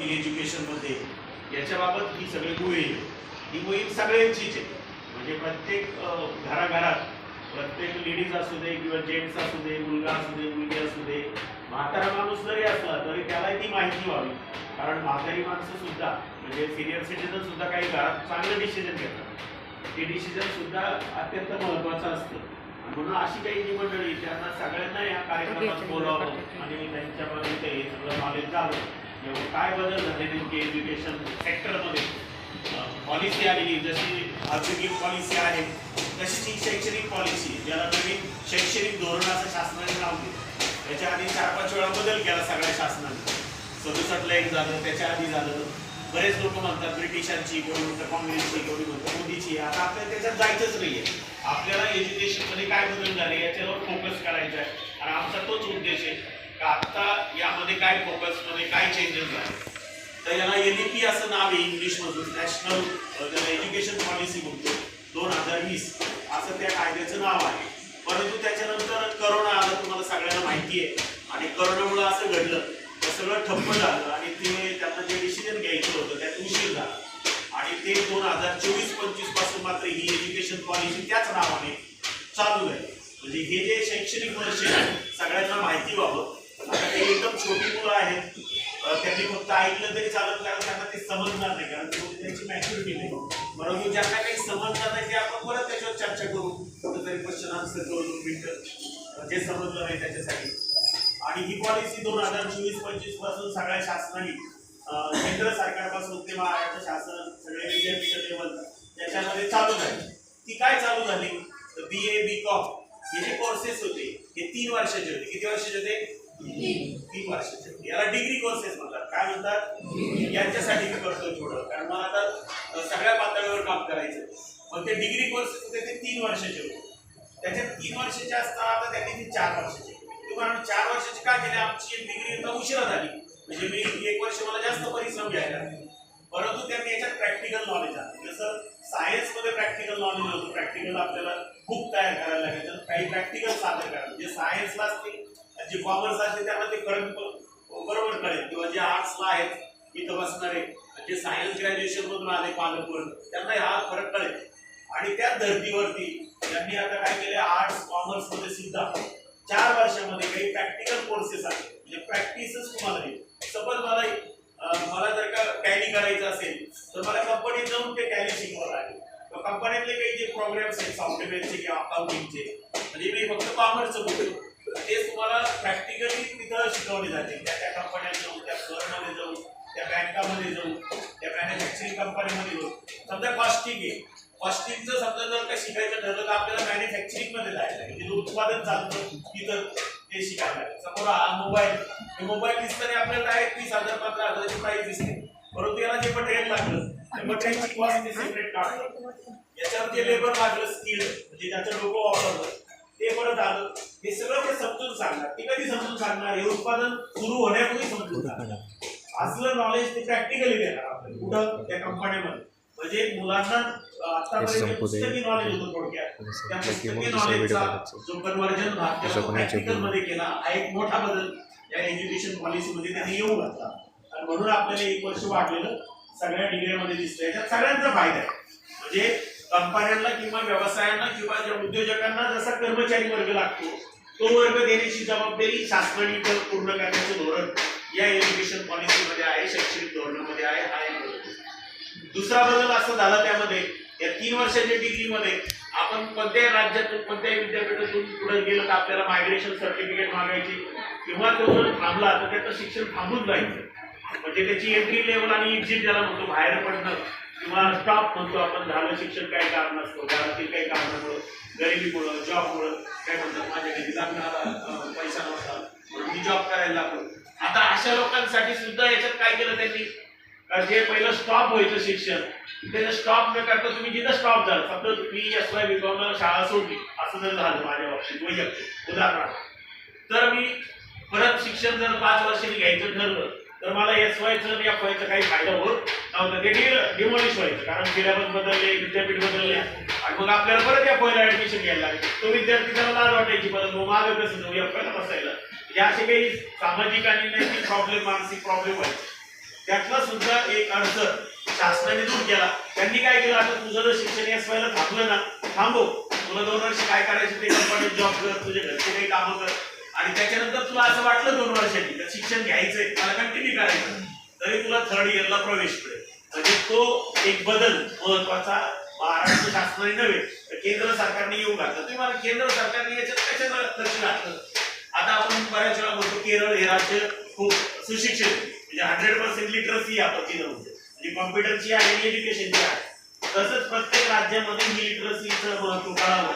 Free एज्युकेशनमध्ये याच्याबाबत ही सगळी मोहीम ही मोहीम सगळ्यांचीच आहे. म्हणजे प्रत्येक घराघरात प्रत्येक लेडीज असू दे किंवा जेंट्स असू दे, मुलगा असू दे, मुलगी असू दे, म्हातारा माणूस जरी असला तरी त्याला ती माहिती व्हावी. कारण म्हातारी माणसं सुद्धा म्हणजे सिनियर सिटीजन सुद्धा काही घरात चांगलं डिसिजन घेतात. ते डिसिजन सुद्धा अत्यंत महत्त्वाचं असतं. म्हणून अशी काही जी मंडळी त्यांना सगळ्यांना या कार्यक्रमात बोलावं आणि त्यांच्यामध्ये ते सगळं नॉलेज झालं काय बदल झाले नेमके एज्युकेशन सेक्टरमध्ये पॉलिसी आलेली. जशी औद्योगिक पॉलिसी आहे तशीच ही शैक्षणिक पॉलिसी ज्याला नवीन शैक्षणिक धोरण असं शासनाने नाव दिलं. त्याच्या आधी 4-5 वेळा बदल केला सगळ्या शासनाने. 67ला एक झालं, त्याच्या आधी झालं. बरेच लोक म्हणतात ब्रिटिशांची, कोणी म्हणतात काँग्रेसची, कोणी म्हणतात मोदीची. आता आपल्याला त्याच्यात जायचंच नाहीये. आपल्याला एज्युकेशनमध्ये काय बदल झाले याच्यावर फोकस करायचा आहे आणि आमचा तोच उद्देश आहे का आत्ता यामध्ये काय फोकसमध्ये काय चेंजेस झाले. तर याला NEP असं नाव आहे इंग्लिशमधून, नॅशनल एज्युकेशन पॉलिसी म्हणतो 2020 असं त्या कायद्याचं नाव आहे. परंतु त्याच्यानंतर करोना आला, तुम्हाला सगळ्यांना माहिती आहे. आणि करोनामुळे असं घडलं तर सगळं ठप्प झालं आणि ते त्यांना जे डिसिजन घ्यायचं होतं त्यात उशीर झाला. आणि ते 2024-25 पासून मात्र ही एज्युकेशन पॉलिसी त्याच नावाने चालू आहे. म्हणजे हे जे शैक्षणिक वर्ष आहे सगळ्यांना माहिती व्हावं. आता ते एकदम छोटी मुलं आहेत, त्यांनी फक्त ऐकलं तरी चालत नाही, त्यांना ते समजणार नाही कारण त्यांची मॅच्युरिटी नाही. परंतु ज्यांना काही समजणार नाही ते आपण परत त्याच्यावर चर्चा करू, कुठेतरी क्वेश्चन आन्सर करून मिनिटं जे समजलं नाही त्याच्यासाठी. आणि ही पॉलिसी 2024-25 पासून सगळ्या शासनाने केंद्र सरकारपासून ते महाराष्ट्र शासन सगळे विद्यापीठ लेवल त्याच्यामध्ये चालू झाली. ती काय चालू झाली तर BA BCom हे जे कोर्सेस होते हे 3 वर्षाचे होते. किती वर्षाचे होते? 3 वर्षाचे. याला डिग्री कोर्सेस म्हणतात. काय म्हणतात? यांच्यासाठी मी करतो थोडं कारण मला आता सगळ्या पातळीवर काम करायचं. पण ते डिग्री कोर्सेस होते ते 3 वर्षाचे होते. त्याच्यात 3 वर्षाचे असताना आता त्यांनी ते 4 वर्षाचे. कारण 4 वर्षाची का केली? आमची एक डिग्री आता उशिरा झाली. म्हणजे मी 1 वर्ष मला जास्त परिश्रम घ्यायला लागले. परंतु त्यांनी याच्यात प्रॅक्टिकल नॉलेज आलं. जसं सायन्समध्ये प्रॅक्टिकल नॉलेज होतं, प्रॅक्टिकल आपल्याला बुक तयार करायला लागायचं, काही प्रॅक्टिकल सादर करायला. म्हणजे सायन्सला असते जे कॉमर्स असते त्यांना ते फरक बरोबर कळेल किंवा जे आर्ट्सला आहेत इथं बसणारे जे सायन्स ग्रॅज्युएशन मधून आले पालकवर त्यांना हा फरक कळेल. आणि त्या धर्तीवरती त्यांनी आता काय केले आर्ट्स कॉमर्समध्ये सुद्धा 4 वर्षामध्ये काही प्रॅक्टिकल कोर्सेस आहेत. म्हणजे प्रॅक्टिसच तुम्हाला येईल. सपोज मला जर का टॅली करायचं असेल तर मला कंपनीत जाऊन ते टॅली शिकवावं लागेल. कंपनीतले काही जे प्रोग्राम्स आहेत सॉफ्टवेअरचे किंवा अकाउंटिंगचे म्हणजे मी फक्त कॉमर्सचं बोलतो ते तुम्हाला प्रॅक्टिकली तिथं शिकवले जाते. त्या कंपन्यात जाऊन, त्या फर्ममध्ये जाऊन, त्या बँकामध्ये जाऊन, त्या मॅन्युफॅक्चरिंग कंपनीमध्ये जाऊन. समजा कॉस्टिंग आहे, कॉस्टिंगचं समजा जर का शिकायचं ठरलं तर आपल्याला मॅन्युफॅक्चरिंगमध्ये जायचं आहे. म्हणजे उत्पादन चालतं तिथं ते शिकायला लागेल. समोर हा मोबाईल दिसताना आपल्याला डायरेक्ट 20,000-15,000ची प्राईस दिसते. परंतु याला जे मटेरियल लागलं त्या मटेरियलची कॉस्ट सेपरेट काढतो. याच्यावर जे लेबर लागलं स्किल म्हणजे ज्याचं लोगो वापरलं ते परत आलं. हे सगळं ते समजून सांगणार. ते कधी समजून सांगणार? हे उत्पादन सुरू होण्यापूर्वी समजून सांगणार. असलं नॉलेज ते प्रॅक्टिकली देणार आपल्याला कुठं त्या कंपन्यामध्ये. म्हणजे मुलांना आतापर्यंत पुस्तकी नॉलेज होतं थोडक्यात. त्या पुस्तकी नॉलेजचा जो कन्व्हर्जन भाग त्याला प्रॅक्टिकल मध्ये केला हा एक मोठा बदल या एज्युकेशन पॉलिसीमध्ये त्यांनी येऊ घातला. आणि म्हणून आपल्याला 1 वर्ष वाढलेलं सगळ्या डिग्रीमध्ये दिसतंय. याच्यात सगळ्यांचा फायदा आहे. म्हणजे कंपन्यांना किंवा व्यवसायांना किंवा ज्या उद्योजकांना जसा कर्मचारी वर्ग लागतो तो वर्ग देण्याची जबाबदारी शासनाने पूर्ण करण्याचं धोरण या एज्युकेशन पॉलिसीमध्ये आहे, शैक्षणिक धोरणामध्ये आहे. हा एक बदल. दुसरा बदल असा झाला त्यामध्ये या 3 वर्षाच्या डिग्रीमध्ये आपण कोणत्याही राज्यातून कोणत्याही विद्यापीठातून पुढे गेलं तर आपल्याला मायग्रेशन सर्टिफिकेट मागायची किंवा तो जर थांबला तर त्याचं शिक्षण थांबून जायचं. म्हणजे त्याची एंट्री लेवल आणि एक्झिट ज्याला म्हणतो बाहेर पडणं किंवा स्टॉप म्हणतो आपण झालं शिक्षण काही कारण नसतं घरातील काही कारणामुळं गरिबीमुळं जॉबमुळं काय म्हणतात माझ्या घरी लागणारा पैसा नव्हता म्हणून मी जॉब करायला लागलो. आता अशा लोकांसाठी सुद्धा याच्यात काय केलं त्यांनी जे पहिलं स्टॉप व्हायचं शिक्षण त्याचं स्टॉप न करता तुम्ही जिथं स्टॉप झालं फक्त मी SY BCom शाळा सोडली असं जर झालं माझ्या बाबतीत वैयक्तिक उदाहरणार्थ तर मी परत शिक्षण जर 5 वर्षांनी घ्यायचं ठरलं तर मला SYचं आणि FYचं काही फायदा होत नव्हता. ते डिमॉलिश व्हायचं कारण सिलेबस बदलले विद्यापीठ बदलले आणि मग आपल्याला परत FYला ऍडमिशन घ्यायला लागेल. तो विद्यार्थी त्याला लाज वाटायची परत मग मागं कसं जाऊ FYला बसायला. म्हणजे असे काही सामाजिक आणि नैतिक प्रॉब्लेम मानसिक प्रॉब्लेम व्हायचे. त्यातलं सुद्धा एक अडचण शासनाने दूर केला. त्यांनी काय केलं, आता तुझं जर शिक्षण SY ला थांबलं ना, थांबव, तुला 2 वर्ष काय करायचं ते कंपनीत जॉब कर, तुझ्या घरचे काही कामं कर, आणि त्याच्यानंतर तुला असं वाटलं 2 वर्षांनी तर शिक्षण घ्यायचंय, मला कंटिन्यू करायचं, तरी तुला 3rd इयरला प्रवेश मिळेल. म्हणजे तो एक बदल महत्वाचा महाराष्ट्र शासनाने नव्हे तर केंद्र सरकारने येऊ घातलं. तुम्ही मला केंद्र सरकारने याच्यात कशाला लक्ष घातलं? आता आपण बऱ्याच वेळा म्हणतो केरळ हे राज्य खूप सुशिक्षित, म्हणजे 100% लिटरसी आपण तिथं म्हणतो, म्हणजे कॉम्प्युटरची आहे, एज्युकेशनची आहे. तसंच प्रत्येक राज्यामध्ये ही लिटरसीचं महत्व कळावं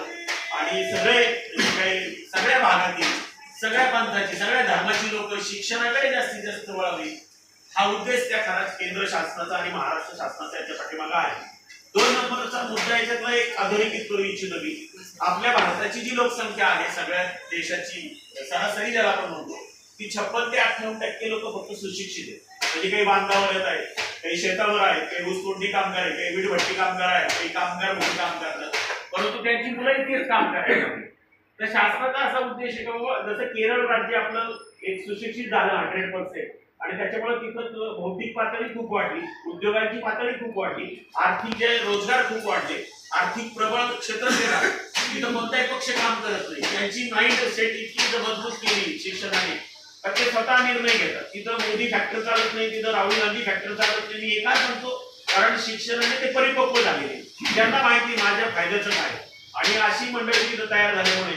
आणि सगळ्या भागातील, सगळ्या पंथाची, सगळ्या धर्माची लोक शिक्षणाकडे जास्तीत जास्त वळावी, हा उद्देश त्या खरंच केंद्र शासनाचा आणि महाराष्ट्र शासनाचा याच्या पाठीमागे आहे. 2 नंबरचा मुद्दा याच्यातला एक अधोरेखित करू इच्छितो मी. आपल्या भारताची जी लोकसंख्या आहे सगळ्या देशाची सरासरी ज्याला आपण म्हणतो, ती 56 ते 58% लोक फक्त सुशिक्षित आहेत. म्हणजे काही बांधावर येत आहेत, काही शेतावर आहेत, काही ऊसतोडणी कामगार आहेत, काही वीटभट्टी कामगार आहेत, काही कामगार म्हणून काम करतात, परंतु त्यांची मुलं तेच काम करायला. तर शासनाचा असा उद्देश आहे की जसं केरळ राज्य आपलं एक सुशिक्षित झालं 100%, आणि त्याच्यामुळे तिथं भौतिक पातळी खूप वाढली, उद्योगांची पातळी खूप वाढली, आर्थिक जे रोजगार खूप वाढले, आर्थिक प्रबळ क्षेत्र झालं, तिथं कोणताही पक्ष काम करत नाही. त्यांची माइंड सेट इतकी मजबूत केली शिक्षणाने तर ते स्वतः निर्णय घेतात. तिथं मोदी फॅक्टर चालत नाही, तिथं राहुल गांधी फॅक्टर चालत नाही. मी एकाच म्हणतो, कारण शिक्षणाने ते परिपक्व झालेले, त्यांना माहिती माझ्या फायद्याचं काय, आणि अशी मंडळी तिथं तयार झाल्यामुळे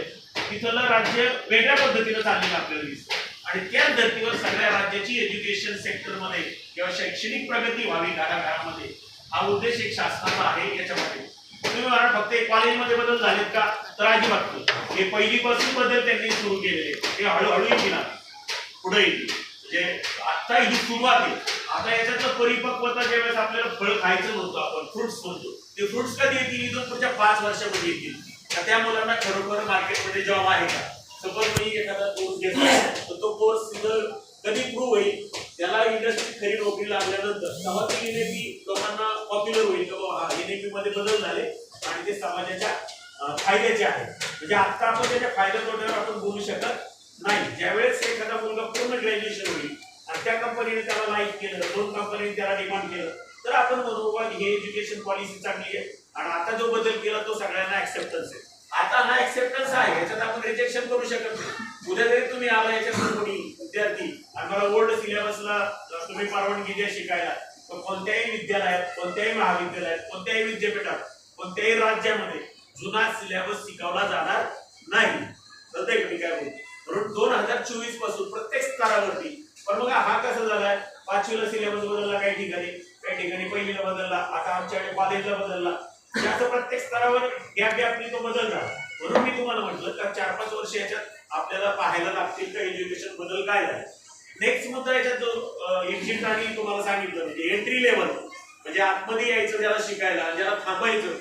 तिथलं राज्य वेगळ्या पद्धतीनं चाललेलं आपल्याला दिसतं. आणि त्याच धर्तीवर सगळ्या राज्याची एज्युकेशन सेक्टरमध्ये किंवा शैक्षणिक प्रगती व्हावी घराघरामध्ये, हा उद्देश एक शासनाचा आहे. याच्यामध्ये तुम्ही मला फक्त कॉलेजमध्ये बदल झालेत का, तर अजिबात नाही. हे पहिलीपासून बदल त्यांनी सुरू केलेले, ते हळूहळू येतील, पुढे येतील. म्हणजे आता ही सुरुवात आहे. आता याच्यातलं परिपक्वता ज्यावेळेस आपल्याला फळ खायचं नव्हतं, आपण फ्रुट्स म्हणतो, ते फ्रुट्स कधी येतील, इथून पुढच्या 5 वर्षामध्ये येतील. तर त्या मुलांना खरोखर मार्केटमध्ये जॉब आहे का? सपोज मी एखादा कोर्स घेतला तर तो कोर्स कधी प्रूव्ह होईल, त्याला इंडस्ट्रीत खरी नोकरी लागल्यानंतर तेव्हा ती NAP लोकांना पॉप्युलर होईल की बाबा हा NAP मध्ये बदल झाले आणि ते समाजाच्या फायद्याचे आहे. म्हणजे आता आपण त्याच्या फायद्या तोट्यावर आपण बोलू शकत नाही. ज्यावेळेस एखादा मुलगा पूर्ण ग्रॅज्युएशन होईल आणि त्या कंपनीने त्याला लाईक केलं, 2 कंपनीने त्याला डिमांड केलं, तर आपण म्हणू बाबा हे एज्युकेशन पॉलिसी चांगली आहे आणि आता जो बदल केला तो सगळ्यांना ऍक्सेप्टन्स आहे. आता हा ऍक्सेप्टन्स आहे, याच्यात आपण रिजेक्शन करू शकत नाही. उद्या जरी तुम्ही आला याच्यात कोणी विद्यार्थी आणि मला ओल्ड सिलेबसला तुम्ही परवानगी द्या शिकायला, तर कोणत्याही विद्यालयात, कोणत्याही महाविद्यालयात, कोणत्याही विद्यापीठात, कोणत्याही राज्यामध्ये जुना सिलेबस शिकवला जाणार नाही. प्रत्येक मी काय बोलतो, म्हणून 2024 पासून प्रत्येक स्तरावरती. पण मग हा कसा झालाय, 5वीला सिलेबस बदलला काही ठिकाणी 1लीला बदलला, आता आमच्याकडे कॉलेजला बदलला. याचं प्रत्येक स्तरावर गॅपनी तो बदल झाला. म्हणून मी तुम्हाला म्हटलं का 4-5 वर्ष याच्यात आपल्याला पाहायला लागतील का एज्युकेशन बदल काय झाले. नेक्स्ट मुद्दा याच्यात जो एक्झिट आणि तुम्हाला सांगितलं, म्हणजे एंट्री लेवल, म्हणजे आतमध्ये यायचं ज्याला शिकायला, ज्याला थांबायचं,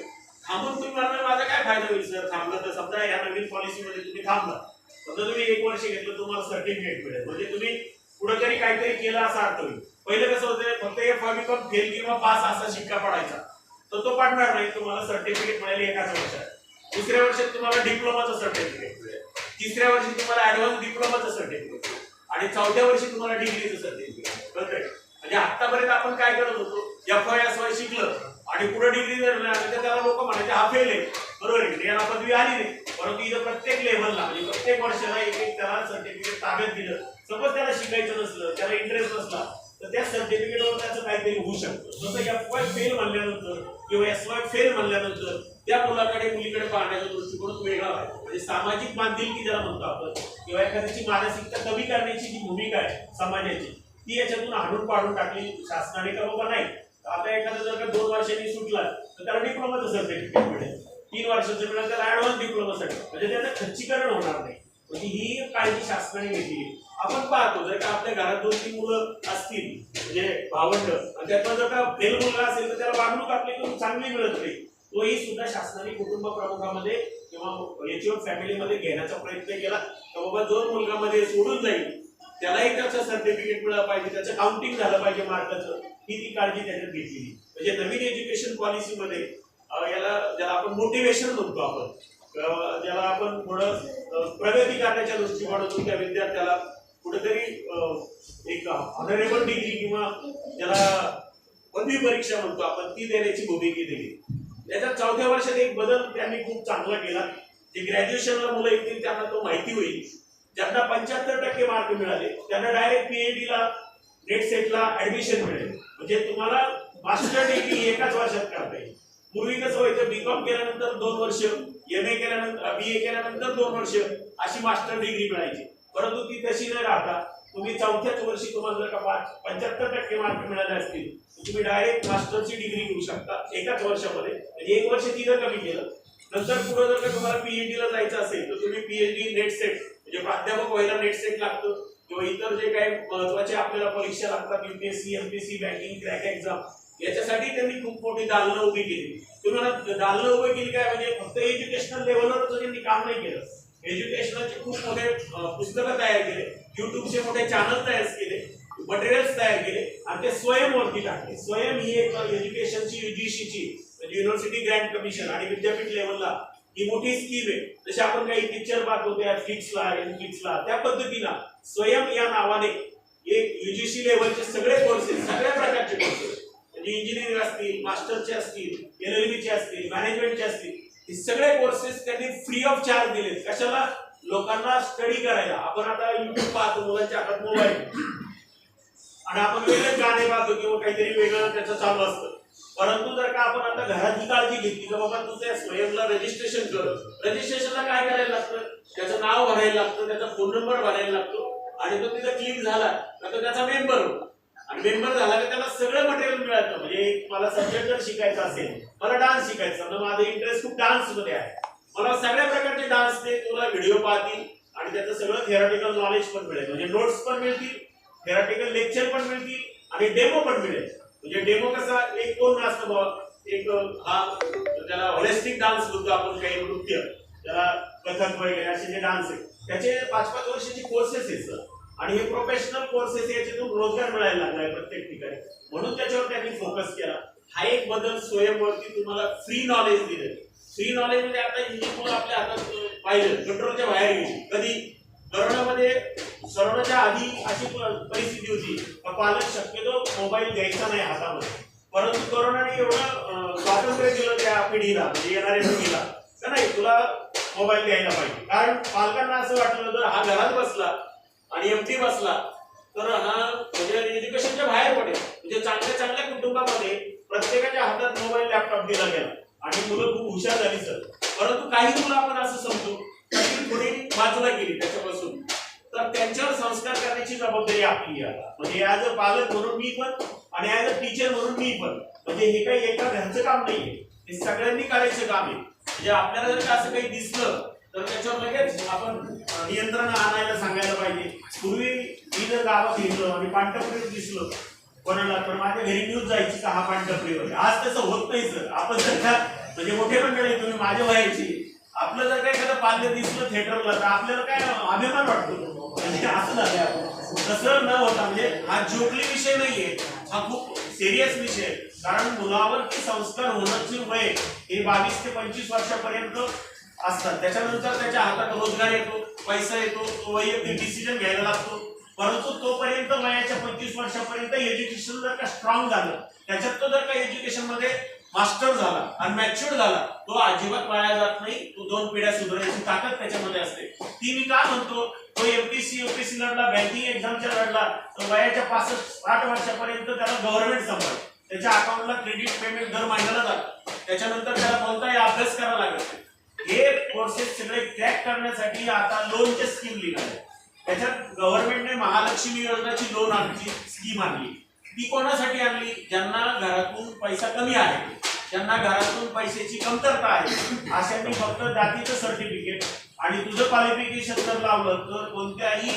थांबून तुम्ही म्हणणार माझा काय फायदा होईल सर थांबलं तर. समजा या नवीन पॉलिसीमध्ये तुम्ही थांबला, समजा तुम्ही 1 वर्ष घेतलं, तुम्हाला सर्टिफिकेट मिळेल, म्हणजे तुम्ही कुठेतरी काहीतरी केलं असा अर्थ होईल. पहिलं कसं होतं, फक्त FY फेल किंवा पास असा शिक्का पडायचा, तर तो पडणार नाही. तुम्हाला सर्टिफिकेट मिळेल 1 वर्षात, 2ऱ्या वर्षात तुम्हाला डिप्लोमाचं सर्टिफिकेट मिळेल, 3ऱ्या वर्षी तुम्हाला ऍडव्हान्स डिप्लोमाचं सर्टिफिकेट मिळेल, आणि 4थ्या वर्षी तुम्हाला डिग्रीचं सर्टिफिकेट. बरोबर. म्हणजे आतापर्यंत आपण काय करत होतो, FY शिकलं आणि पुढे डिग्री जर मिळाली तर त्याला लोक म्हणायचे हा फेल आहे, बरोबर आहे, याला पदवी आली नाही. परंतु इथं प्रत्येक लेव्हलला, म्हणजे प्रत्येक वर्षाला एक त्याला सर्टिफिकेट ताब्यात दिलं. सपोज त्याला शिकायचं नसलं, त्याला इंटरेस्ट नसला, तर त्या सर्टिफिकेटवर त्याचं काहीतरी होऊ शकतं. जसं FY फेल म्हणल्यानंतर किंवा SY फेल म्हणल्यानंतर त्या मुलीकडे पाहण्याचा दृष्टिकोन वेगळा आहे. म्हणजे सामाजिक बांधिलकी ज्याला म्हणतो आपण, किंवा एखाद्याची मानसिकता कमी करण्याची जी भूमिका आहे समाजाची, ती याच्यातून हाडून पाडून टाकली शासनाने का बाबा नाही. आता एखादा जर का 2 वर्षांनी सुटला तर त्याला डिप्लोमाचं सर्टिफिकेट मिळेल, 3 वर्षाचं मिळेल त्याला ऍडव्हान्स डिप्लोमा सर्टिफिकेट, म्हणजे त्याचं खच्चीकरण होणार नाही. म्हणजे ही काळजी शासनाने घेतली. आपण पाहतो जर का आपल्या घरात 2-3 मुलं असतील, म्हणजे भावंड, आणि त्यातला जर का फेल मुलगा असेल तर त्याला वागणूक आपल्याकडून चांगली मिळत नाही. तोही सुद्धा शासनाने कुटुंब प्रमुखामध्ये किंवा याच्यावर फॅमिलीमध्ये घेण्याचा प्रयत्न केला तर बाबा जो मुलगा मध्ये सोडून जाईल त्यालाही त्याचं सर्टिफिकेट मिळालं पाहिजे, त्याचं काउंटिंग झालं पाहिजे मार्काचं, ही ती काळजी त्याच्यात घेतलेली. म्हणजे नवीन एज्युकेशन पॉलिसीमध्ये याला ज्याला आपण मोटिवेशन म्हणतो, आपण ज्याला आपण थोडं प्रगती करण्याच्या दृष्टिकोनातून त्या विद्यार्थ्याला कुठेतरी एक ऑनरेबल डिग्री किंवा ज्याला पदवी परीक्षा म्हणतो आपण ती देण्याची भूमिका दिली. त्याच्या 4थ्या वर्षात एक बदल त्यांनी खूप चांगला केला. जे ग्रॅज्युएशनला मुलं येतील त्यांना तो माहिती होईल. ज्यांना 75% मार्क मिळाले त्यांना डायरेक्ट पीएचडीला नेट सेटला ऍडमिशन मिळेल. म्हणजे तुम्हाला मास्टर डिग्री एकाच वर्षात करता येईल. पूर्वी कसं व्हायचं, बीकॉम केल्यानंतर 2 वर्ष, एमए केल्यानंतर, बीए केल्यानंतर 2 वर्ष अशी मास्टर डिग्री मिळायची. परंतु ती तशी न राहता तुम्ही 4थ्याच वर्षी तुम्हाला जर का 75% मार्क मिळाले असतील तर तुम्ही डायरेक्ट मास्टरची डिग्री घेऊ शकता एकाच वर्षामध्ये. म्हणजे 1 वर्ष तिथं कमी केलं. नंतर पुढे जर का तुम्हाला पीएचडीला जायचं असेल तर तुम्ही पीएचडी नेट सेट म्हणजे प्राध्यापक व्हायला नेट सेट लागतं किंवा इतर जे काही महत्वाचे आपल्याला परीक्षा लागतात, UPSC, MPSC, banking, crack exam, याच्यासाठी त्यांनी खूप मोठी दालनं उभी केली. तुम्हाला दालनं उभी केली काय म्हणजे फक्त एज्युकेशनल लेवलवरच त्यांनी काम नाही केलं. एज्युकेशनलचे खूप मोठे पुस्तकं तयार केले, युट्यूबचे मोठे चॅनल तयार केले, मटेरियल्स तयार केले आणि ते स्वयंवरती टाकले. स्वयं ही एक एज्युकेशनची यूजीसीची म्हणजे युनिव्हर्सिटी ग्रँट कमिशन आणि विद्यापीठ लेवलला ही मोठी स्कीम आहे. जसे आपण काही पिक्चर पाहतो त्या फ्लिक्सला, नेटफ्लिक्सला, त्या पद्धतीनं स्वयं या नावाने एक यूजीसी लेवलचे सगळे कोर्सेस, सगळ्या प्रकारचे कोर्सेस म्हणजे इंजिनिअरिंग असतील, मास्टरचे असतील, एलएलबीचे असतील, मॅनेजमेंटचे असतील, हे सगळे कोर्सेस त्यांनी फ्री ऑफ चार्ज दिले. कशाला? लोकांना स्टडी करायला. आपण आता युट्यूब पाहतो, मुलांच्या हातात मोबाईल आणि आपण वेगळे गाणे पाहतो किंवा काहीतरी वेगळं त्याचं चालू असतं. परंतु जर का आपण आता घरात ही काळजी घेतली की बाबा तू त्या स्वयंला रजिस्ट्रेशन कर, रजिस्ट्रेशनला काय करायला लागतं? त्याचं नाव भरायला लागतं, त्याचा फोन नंबर भरायला लागतो आणि तो तिथं क्लिक झाला तर त्याचा मेंबर होतो आणि मेंबर झाला की त्याला सगळं मटेरियल मिळतं. म्हणजे मला सब्जेक्ट जर शिकायचा असेल, मला डान्स शिकायचा, तर माझा इंटरेस्ट खूप डान्स मध्ये आहे, मला सगळ्या प्रकारचे डान्सचे तुला व्हिडिओ पाहतील आणि त्याचं सगळं थिअरॉटिकल नॉलेज पण मिळेल. म्हणजे नोट्स पण मिळतील, थिअरॉटिकल लेक्चर पण मिळतील आणि डेमो पण मिळेल. म्हणजे डेमो कसा एक कोण असतं बाबा, एक हा त्याला होलिस्टिक डान्स बोलतो आपण, काही नृत्य त्याला कथक वगैरे असे जे डान्स आहे त्याचे 5-5 वर्षाचे कोर्सेस आहेत सर. आणि हे प्रोफेशनल कोर्सेस याच्यातून रोजगार मिळायला लागलाय प्रत्येक ठिकाणी, म्हणून त्याच्यावर त्यांनी फोकस केला. हा एक बदल स्वयंवरती तुम्हाला फ्री नॉलेज दिले. फ्री नॉलेज म्हणजे आता ही मुलं आपल्या हातात पाहिजे कंट्रोलच्या बाहेर गेली. कधी कोरोनामध्ये कोरोनाच्या आधी अशी परिस्थिती होती पालक शक्यतो मोबाईल द्यायचा नाही हातामध्ये. परंतु कोरोनाने एवढं स्वातंत्र्य दिलं त्या पिढीला, म्हणजे येणाऱ्या पिढीला, का नाही तुला मोबाईल द्यायला पाहिजे. कारण पालकांना असं वाटलं जर हा घरात बसला आणि एमटी बसला तर हा म्हणजे एज्युकेशनच्या बाहेर पडेल. म्हणजे चांगल्या चांगल्या कुटुंबामध्ये प्रत्येकाच्या हातात मोबाईल, लॅपटॉप दिला गेला आणि मुलं खूप हुशार झाली सर. परंतु काही मुलं आपण असं समजू थोडी बाजूला गेली त्याच्यापासून, तर त्यांच्यावर संस्कार करण्याची जबाबदारी आपली आहे. म्हणजे ऍज अ पालक म्हणून मी पण आणि ऍज अ टीचर म्हणून मी पण. म्हणजे हे काही एका घरचं काम नाहीये, हे सगळ्यांनी करायचं काम आहे. म्हणजे आपल्याला जर का असं काही दिसलं तर त्याच्यावर लगेच आपण नियंत्रण आणायला सांगायला पाहिजे. पूर्वी मी जर गावात गेलो आणि पांढरपुरी दिसलो कोणाला तर माझ्या घरी न्यूज जायची का हा पांढरपुरीवर. आज तसं होत नाही सर. आपण जर का म्हणजे मोठे मंडळी तुम्ही माझ्या वयाची, आपलं जर काही एखादं पाल्य दिसलं थिएटरला तर आपल्याला काय अभिमान वाटतो. म्हणजे असं झालंय. तसं न होता म्हणजे हा जोकली विषय नाहीये, हा खूप सिरियस विषय. कारण मुलावरती संस्कार होण्याची वय हे 22 ते 25 वर्षापर्यंत असतात. त्याच्यानंतर त्याच्या हातात रोजगार येतो, पैसा येतो, तो वैयक्तिक डिसिजन घ्यायला लागतो. परंतु तोपर्यंत वयाच्या 25 वर्षापर्यंत एज्युकेशन जर का स्ट्रॉंग झालं, त्याच्यात तो जर का एज्युकेशन मध्ये मास्टर झाला आणि मॅच्युअर झाला, तो अजिबात वाया जात नाही. तो 2 पिढ्या सुधारण्याची ताकद त्याच्यामध्ये असते. ती मी का म्हणतो, तो एमपीएससी यूपीएससी लढला, बँकिंग एक्झामच्या लढला, तर वयाच्या 65-60 वर्षापर्यंत त्याला गव्हर्नमेंट सांभाळ, त्याच्या अकाउंटला क्रेडिट पेमेंट दर महिन्याला जातं. त्याच्यानंतर त्याला कोणताही अभ्यास करावा लागत. हे कोर्सेस सगळे क्रॅक करण्यासाठी आता लोनच्या स्कीम निघाल्या. त्याच्यात गव्हर्नमेंटने महालक्ष्मी योजनाची लोन आणची स्कीम आणली. ती कोणासाठी आणली? ज्यांना घरातून पैसा कमी आहे, ज्यांना घरातून पैशाची कमतरता आहे, अशांनी फक्त जातीचं सर्टिफिकेट आणि तुझं क्वालिफिकेशन जर लावलं तर कोणत्याही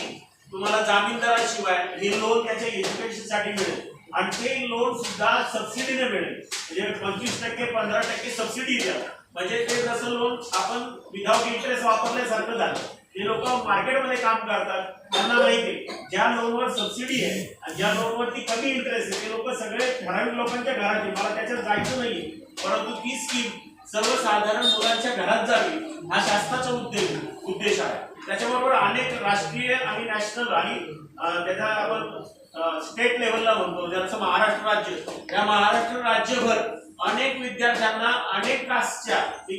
तुम्हाला जामीनदाराशिवाय हे लोन त्याच्या एज्युकेशनसाठी मिळेल. आणि ते लोन सुद्धा सबसिडीने मिळेल. म्हणजे 25%, 15% सबसिडी द्या. म्हणजे ते जसं लोन आपण विदाउट इंटरेस्ट वापरल्यासारखं झालं. जे लोक मार्केटमध्ये काम करतात त्यांना माहिती आहे ज्या लोनवर सबसिडी आहे आणि ज्या लोनवरती कमी इंटरेस्ट आहे ते लोक सगळे ठराविक लोकांच्या घरात आहे. मला त्याच्यात जायचं नाहीये, परंतु ती स्कीम सर्वसाधारण मुलांच्या घरात जावी हा शासनाचा उद्देश आहे. त्याच्याबरोबर अनेक राष्ट्रीय आणि नॅशनल आणि त्याचा आपण स्टेट लेवलला म्हणतो ज्याचं महाराष्ट्र राज्य, या महाराष्ट्र राज्यभर अनेक विद्यार्थ्यांना अनेक कास्टच्या,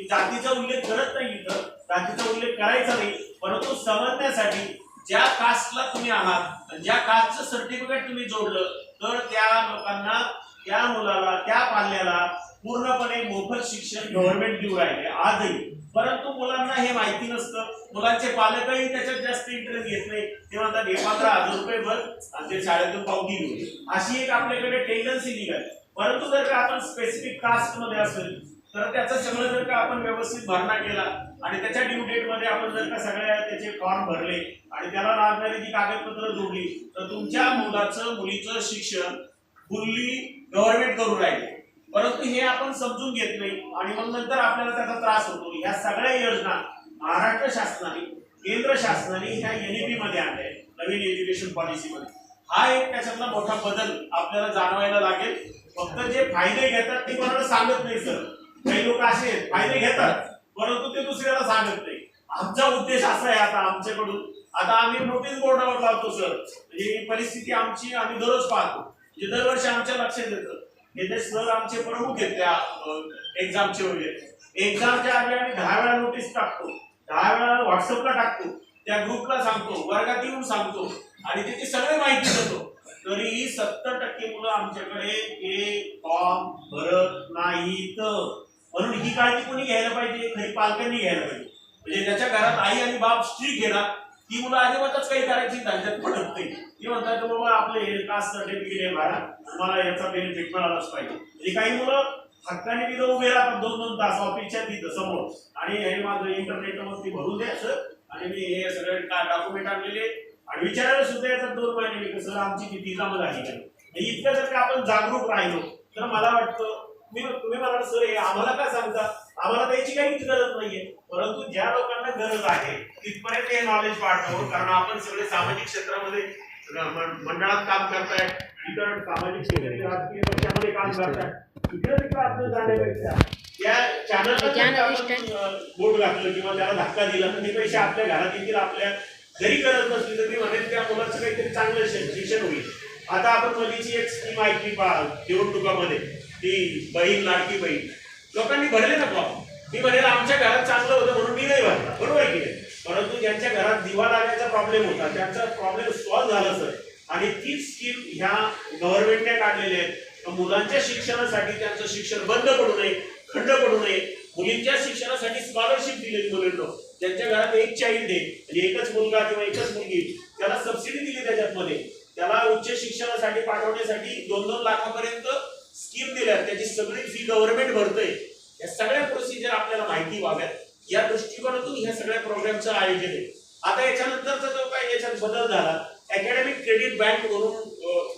जातीचा उल्लेख करत नाही इथं, जातीचा उल्लेख करायचा नाही, परंतु समजण्यासाठी ज्या कास्टला तुम्ही आहात, ज्या कास्टचं सर्टिफिकेट तुम्ही जोडलं तर त्या लोकांना, त्या मुलाला, त्या पाल्याला पूर्णपणे मोफत शिक्षण गव्हर्नमेंट देऊ राहिले आजही. परंतु मुलांना हे माहिती नसतं, मुलांचे पालकही त्याच्यात जास्त इंटरेस्ट घेत नाही. ते म्हणतात 15,000 रुपये भर आणि ते शाळेतून पावती घेऊ, अशी एक आपल्याकडे टेंडन्सी निघाली. परंतु जर का आपण स्पेसिफिक कास्ट मध्ये असेल तर त्याचं सगळं जर का आपण व्यवस्थित भरणा केला आणि त्याच्या ड्यू डेट मध्ये आपण जर का सगळ्या त्याचे फॉर्म भरले आणि त्याला लागणारी जी कागदपत्र जोडली तर तुमच्या मुलाचं, मुलीचं शिक्षण फुल्ली गव्हर्नमेंट करू राहिले. परंतु हे आपण समजून घेत नाही आणि मग नंतर आपल्याला त्याचा त्रास होतो. ह्या सगळ्या योजना महाराष्ट्र शासनाने, केंद्र शासनाने ह्या NEP मध्ये आणल्या, नवीन एज्युकेशन पॉलिसीमध्ये. हा एक त्याच्यातला मोठा बदल आपल्याला जाणवायला लागेल. फक्त जे फायदे घेतात ते कोणाला सांगत नाही सर. काही लोक असे फायदे घेतात परंतु ते दुसऱ्याला सांगत नाही. आमचा उद्देश असा आहे आता आमच्याकडून, आता आम्ही नोटीस बोर्डावर लावतो सर, ही परिस्थिती आमची आम्ही दररोज पाहतो, म्हणजे दरवर्षी आमच्या लक्षात येतं. हे ते सर आमचे प्रमुख आहेत त्या एक्झामचे वगैरे. एक्झामच्या आधी आम्ही 10 वेळा नोटीस टाकतो, 10 वेळा व्हॉट्सअपला टाकतो, त्या ग्रुपला सांगतो, वर्गात येऊन सांगतो आणि त्याची सगळी माहिती देतो. तरीही 70% मुलं आमच्याकडे हे फॉर्म भरत नाहीत. म्हणून ही काळजी कोणी घ्यायला पाहिजे? खरी पालकांनी घ्यायला पाहिजे. म्हणजे ज्याच्या घरात आई आणि बाप स्ट्रिक्ट घेणार ती मुलं अजिबातच काही करायची त्यांच्यात पडत नाही. ती म्हणतात बाबा आपले हे कास्ट सर्टिफिकेट आहे भरा, तुम्हाला याचा बेनिफिट मिळालाच पाहिजे. म्हणजे काही मुलं हक्काने तिथं उभे राहतात 2-2 तास ऑफिसच्या तिथं समोर आणि हे माझं इंटरनेटवरती भरून द्यायचं आणि मी हे सगळे डॉक्युमेंट आणलेले आणि विचारायला सुद्धा येतात 2 महिने की सर आमची किती जमा झाली काय. इतकं जर का आपण जागरूक राहिलो तर मला वाटतं, तुम्ही मला सर हे आम्हाला काय सांगता, आम्हाला त्याची काहीच गरज नाहीये, परंतु ज्या लोकांना गरज आहे तिथपर्यंत हे नॉलेज पाठवावं. कारण आपण सगळे सामाजिक क्षेत्रामध्ये मंडळात काम करताय, इतर सामाजिक क्षेत्रामध्ये राजकीय पक्षामध्ये काम करताय, इकडे तिकडे आपलं जाण्यापेक्षा या चॅनलला बोट घातलं किंवा त्याला धक्का दिला तर ते पैसे आपल्या घरात येतील. आपल्या जरी गरज नसली तरी म्हणेल त्या मुलाचं काहीतरी चांगलं शिक्षण होईल. आता आपण मधीची एक स्कीम ऐकली निवडणुकामध्ये, ती बहीण लाडकी बहीण, लोकांनी भरले ना फॉर्म. मी म्हणेल आमच्या घरात चांगलं होतं म्हणून मी नाही भरला, बरोबर आहे की नाही. परंतु ज्यांच्या घरात दिवा लागायचा प्रॉब्लेम होता त्यांचा प्रॉब्लेम सॉल्व्ह झाला सर. आणि तीच स्कीम ह्या गव्हर्नमेंटने काढलेली आहे. मुलांच्या शिक्षणासाठी त्यांचं शिक्षण बंद पडू नये, खंड पडू नये. मुलींच्या शिक्षणासाठी स्कॉलरशिप दिलेली मुलींना, ज्यांच्या घरात एक चाइल्ड आहे म्हणजे एकच मुलगा किंवा एकच मुलगी, त्याला सबसिडी दिली त्याच्यामध्ये, त्याला उच्च शिक्षणासाठी पाठवण्यासाठी 2-2 लाखापर्यंत स्कीम दिल्या. त्याची सगळी फी गव्हर्नमेंट भरतंय. या सगळ्या प्रोसिजर आपल्याला माहिती व्हाव्यात या दृष्टिकोनातून ह्या सगळ्या प्रोग्रामचं आयोजन आहे. आता याच्यानंतरचा जो काही याच्यात बदल झाला, अकॅडमिक क्रेडिट बँक म्हणून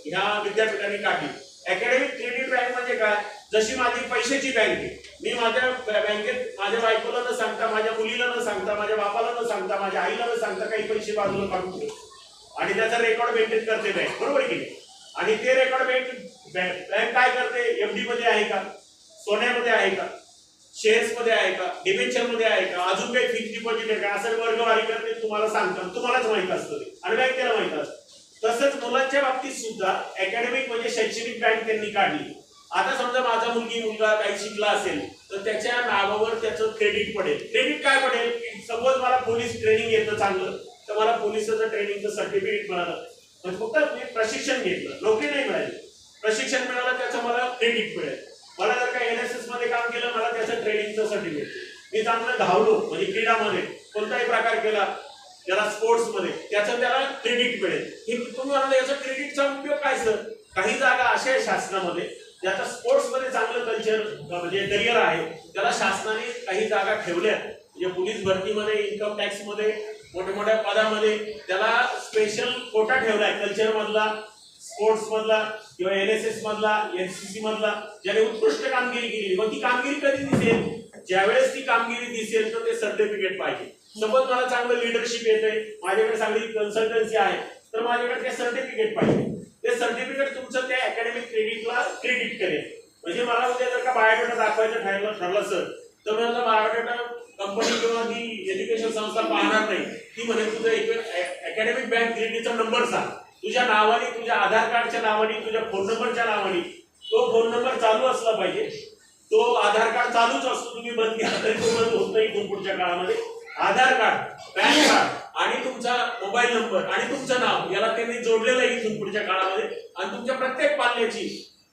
ह्या विद्यापीठाने काढली. अकॅडमिक क्रेडिट बँक म्हणजे काय? जशी माझी पैशाची बँक आहे, मी माझ्या बँकेत माझ्या बायकोला न सांगता, माझ्या मुलीला न सांगता, माझ्या बापाला न सांगता, माझ्या आईला न सांगता काही पैसे बाजूला काढून ठेवतो आणि त्याचा रेकॉर्ड मेंटेन करते बँक, बरोबर की नाही. आणि ते रेकॉर्ड बँक काय करते? FD मध्ये आहे का, सोन्यामध्ये आहे का, शेअर्स मध्ये आहे का, डिबेंचर मध्ये आहे का, अजून काही फिक्स डिपॉझिट आहे का, असं वर्गवारी करते. तुम्हाला सांगतात, तुम्हालाच माहित असतं आणि बँकेला माहित असतं. तसंच मुलांच्या बाबतीत सुद्धा अकॅडमिक म्हणजे शैक्षणिक बँक त्यांनी काढली. आता समजा माझा मुलगा काही शिकला असेल तर त्याच्या नावावर त्याचं क्रेडिट पडेल. क्रेडिट काय पडेल? सपोज मला पोलीस ट्रेनिंग येतं चांगलं, तर मला पोलिसाचं ट्रेनिंगचं सर्टिफिकेट मिळालं, म्हणजे फक्त मी प्रशिक्षण घेतलं, नोकरी नाही मिळाली, प्रशिक्षण मिळालं, त्याचं मला क्रेडिट मिळेल. मला जर का NSS मध्ये काम केलं, मला त्याचं ट्रेनिंगचं सर्टिफिकेट. मी चांगलं धावलो म्हणजे क्रीडामध्ये कोणताही प्रकार केला, त्याला स्पोर्ट्स मध्ये, त्याचं त्याला क्रेडिट मिळेल. हे तुम्ही म्हणाल याचा क्रेडिटचा उपयोग काय सर? काही जागा अशा आहे शासनामध्ये ज्याचा स्पोर्ट्स मध्ये चांगलं कल्चर म्हणजे करिअर आहे, त्याला शासनाने काही जागा ठेवल्या. म्हणजे पोलीस भरतीमध्ये, इन्कम टॅक्स मध्ये, मोठ्या पदामध्ये त्याला स्पेशल कोटा ठेवलाय कल्चर मधला, स्पोर्ट्स मधला किंवा NSS मधला, NCC मधला, ज्याने उत्कृष्ट कामगिरी केली. मग ती कामगिरी कधी दिसेल? ज्यावेळेस ती कामगिरी दिसेल तर ते सर्टिफिकेट पाहिजे. सपोज मला चांगलं लिडरशिप येतंय, माझ्याकडे चांगली कन्सल्टन्सी आहे, तर माझ्याकडे ते सर्टिफिकेट पाहिजे. ते सर्टिफिकेट तुमचं त्या अकॅडमिक क्रेडिटला क्रेडिट करेल. म्हणजे मला उद्या जर का बायोडेटा दाखवायचं ठरलं सर, तर मी बायोडेटा कंपनी किंवा ती एज्युकेशन संस्था पाहणार नाही. ती म्हणे तुझं अकॅडमिक बँक क्रेडिटचा नंबर सांग, तुझ्या नावाने, तुझ्या आधार कार्डच्या नावाने, तुझ्या फोन नंबरच्या नावाने. तो फोन नंबर चालू असला पाहिजे, तो आधार कार्ड चालूच असतो, तुम्ही बंद केला तरी तो बंद होत नाही इथून पुढच्या काळामध्ये. आधार कार्ड, पॅन कार्ड आणि तुमचा मोबाईल नंबर आणि तुमचं नाव याला त्यांनी जोडलेलं आहे इथून पुढच्या काळामध्ये. आणि तुमच्या प्रत्येक पाल्याची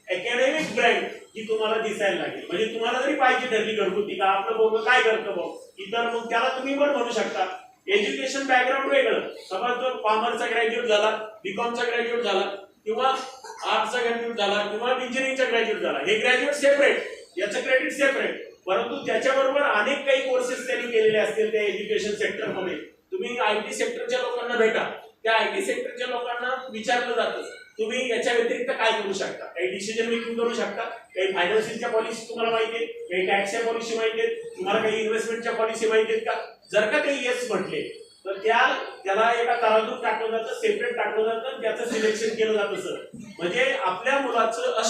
अकॅडमिक ब्रँड ही तुम्हाला दिसायला लागेल. म्हणजे तुम्हाला जरी पाहिजे ठरली घरगुती का आपलं बोल काय करतं भाऊ इतर, मग त्याला तुम्ही पण म्हणू शकता. एज्युकेशन बॅकग्राऊंड वेगळं, समज जो कॉमर्सचा ग्रॅज्युएट झाला, बीकॉमचा ग्रॅज्युएट झाला किंवा आर्ट्सचा ग्रॅज्युएट झाला किंवा इंजिनिअरिंगचा ग्रॅज्युएट झाला, हे ग्रॅज्युएट सेपरेट, याचं क्रेडिट सेपरेट. परंतु त्याच्याबरोबर अनेक काही कोर्सेस त्यांनी केलेले असतील त्या एज्युकेशन सेक्टरमध्ये. तुम्ही आयटी सेक्टरच्या लोकांना भेटा, त्या आयटी सेक्टरच्या लोकांना विचारलं जातं तुम्ही याच्या व्यतिरिक्त काय करू शकता, काही डिसिजन मेकिंग करू शकता, काही फायनान्शियलच्या पॉलिसी तुम्हाला माहिती आहे, काही टॅक्सच्या पॉलिसी माहिती आहेत, तुम्हाला काही इन्व्हेस्टमेंटच्या पॉलिसी माहिती आहेत का. जर का काही येस म्हटले तर त्याला एका तराजूत टाकलं जातं, सेपरेट टाकलं जातं, त्याचं सिलेक्शन केलं जातं. सर म्हणजे आपल्या मुलाचं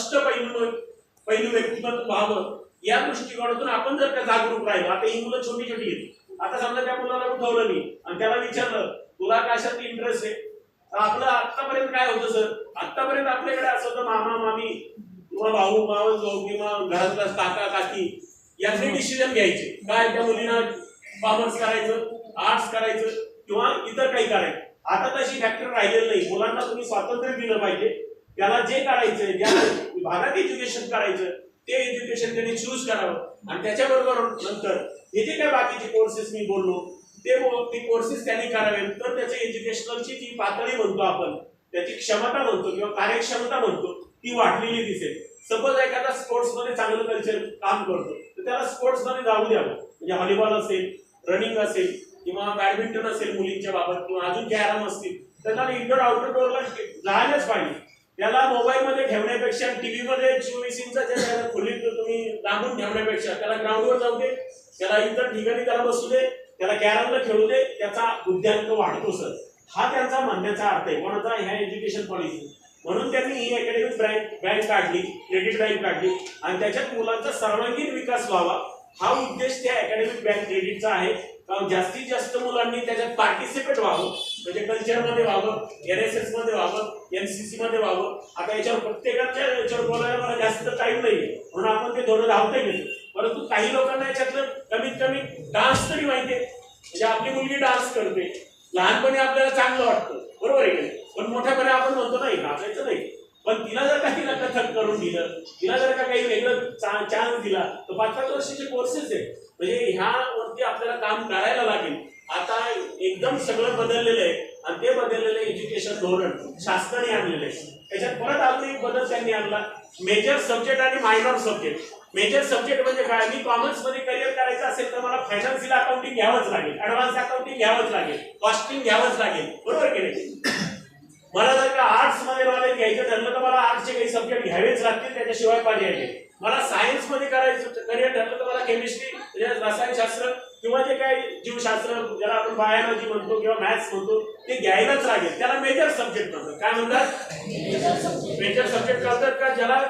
पैलू व्यक्तिमत्व व्हावं या दृष्टिकोनातून आपण जर का जागरूक राहिलो. आता ही मुलं छोटी छोटी आहेत, आता समजा त्या मुलाला उठवलं मी आणि त्याला विचारलं तुला कशात इंटरेस्ट आहे, आपलं आतापर्यंत काय होतं सर, आतापर्यंत आपल्याकडे असं होतं मामा मामी किंवा भाऊ मावस भाऊ किंवा घरातला काका काकी यांनी डिसिजन घ्यायचे काय त्या मुलींना कॉमर्स करायचं, आर्ट्स करायचं किंवा इतर काही करायचं. आता तशी फॅक्टर राहिलेलं नाही. मुलांना तुम्ही स्वातंत्र्य दिलं पाहिजे, त्याला जे करायचंय, ज्या भागात एज्युकेशन करायचं ते एज्युकेशन त्यांनी चूज करावं. आणि त्याच्याबरोबर नंतर हे जे काही बाकीचे कोर्सेस मी बोललो ते कोर्सेस त्यांनी करावे. तर त्याचं एज्युकेशनलची जी पातळी म्हणतो आपण, त्याची क्षमता म्हणतो किंवा कार्यक्षमता म्हणतो, ती वाढलेली दिसेल. सपोज एखादा स्पोर्ट्समध्ये चांगलं कल्चर काम करतो तर त्याला स्पोर्ट्समध्ये जाऊ द्यावं. म्हणजे व्हॉलीबॉल असेल, रनिंग असेल किंवा बॅडमिंटन असेल मुलींच्या बाबत किंवा अजून कॅरम असतील, त्याला इंडोर आउटडोअरला जायलाच पाहिजे. त्याला मोबाईलमध्ये ठेवण्यापेक्षा, टीव्हीमध्ये 24 इंचाच्या खोलीत तुम्ही दाबून ठेवण्यापेक्षा त्याला ग्राउंडवर जाऊ दे, त्याला इतर ठिकाणी त्याला बसू दे, त्याला कॅरमला खेळू दे, त्याचा बुद्ध्यांक वाढतो. सर हा त्यांचा म्हणण्याचा अर्थ आहे कोणाचा, ह्या एज्युकेशन पॉलिसी. म्हणून त्यांनी ही अकॅडमिक बँक काढली, क्रेडिट बँक काढली आणि त्याच्यात मुलांचा सर्वांगीण विकास व्हावा हा उद्देश त्या अकॅडमिक बँक क्रेडिटचा आहे. कारण जास्तीत जास्त मुलांनी त्याच्यात पार्टिसिपेट व्हावं, म्हणजे कल्चरमध्ये व्हावं, NSS मध्ये व्हावं, NCC मध्ये व्हावं. आता याच्यावर प्रत्येकाच्या याच्यावर बोलायला मला जास्त टाइम नाहीये म्हणून आपण ते थोडं धावते घेतो. परंतु काही लोकांना याच्यातलं कमीत कमी डान्स तरी माहितीये, म्हणजे आपली मुलगी डान्स करते, लहानपणी आपल्याला चांगलं वाटतं, बरोबर आहे की. पण मोठ्यापणे आपण म्हणतो नाही नाचायचं नाही. पण तिला जर का तिला कथक करून दिलं, तिला जर का काही वेगळं चान्स दिला तर 5-5 वर्षाचे कोर्सेस आहे. म्हणजे ह्यावरती आपल्याला काम करायला लागेल. आता एकदम सगळं बदललेलं आहे आणि ते बदललेलं एज्युकेशन धोरण शासनाने आणलेलं आहे. त्याच्यात परत अजून एक बदल त्यांनी आणला, मेजर सब्जेक्ट आणि मायनॉर सब्जेक्ट. मेजर सब्जेक्ट म्हणजे काय, मी कॉमर्समध्ये करिअर करायचं असेल तर मला फायनान्शियल अकाउंटिंग घ्यावंच लागेल, ऍडव्हान्स अकाउंटिंग घ्यावंच लागेल, कॉस्टिंग घ्यावंच लागेल, बरोबर की नाही. मला जर का आर्ट्स मध्ये नॉलेज घ्यायचं ठरलं तर मला आर्ट्सचे काही सब्जेक्ट घ्यावेच लागतील, त्याच्याशिवाय पर्याय नाही. मला सायन्स मध्ये करायचं करिअर ठरलं तर मला केमिस्ट्री म्हणजे रसायनशास्त्र किंवा जे काही जीवशास्त्र ज्याला आपण बायोलॉजी म्हणतो किंवा मॅथ्स म्हणतो ते घ्यायलाच लागेल. त्याला मेजर सब्जेक्ट म्हणतात. काय म्हणतात, मेजर सब्जेक्ट करतात का ज्याला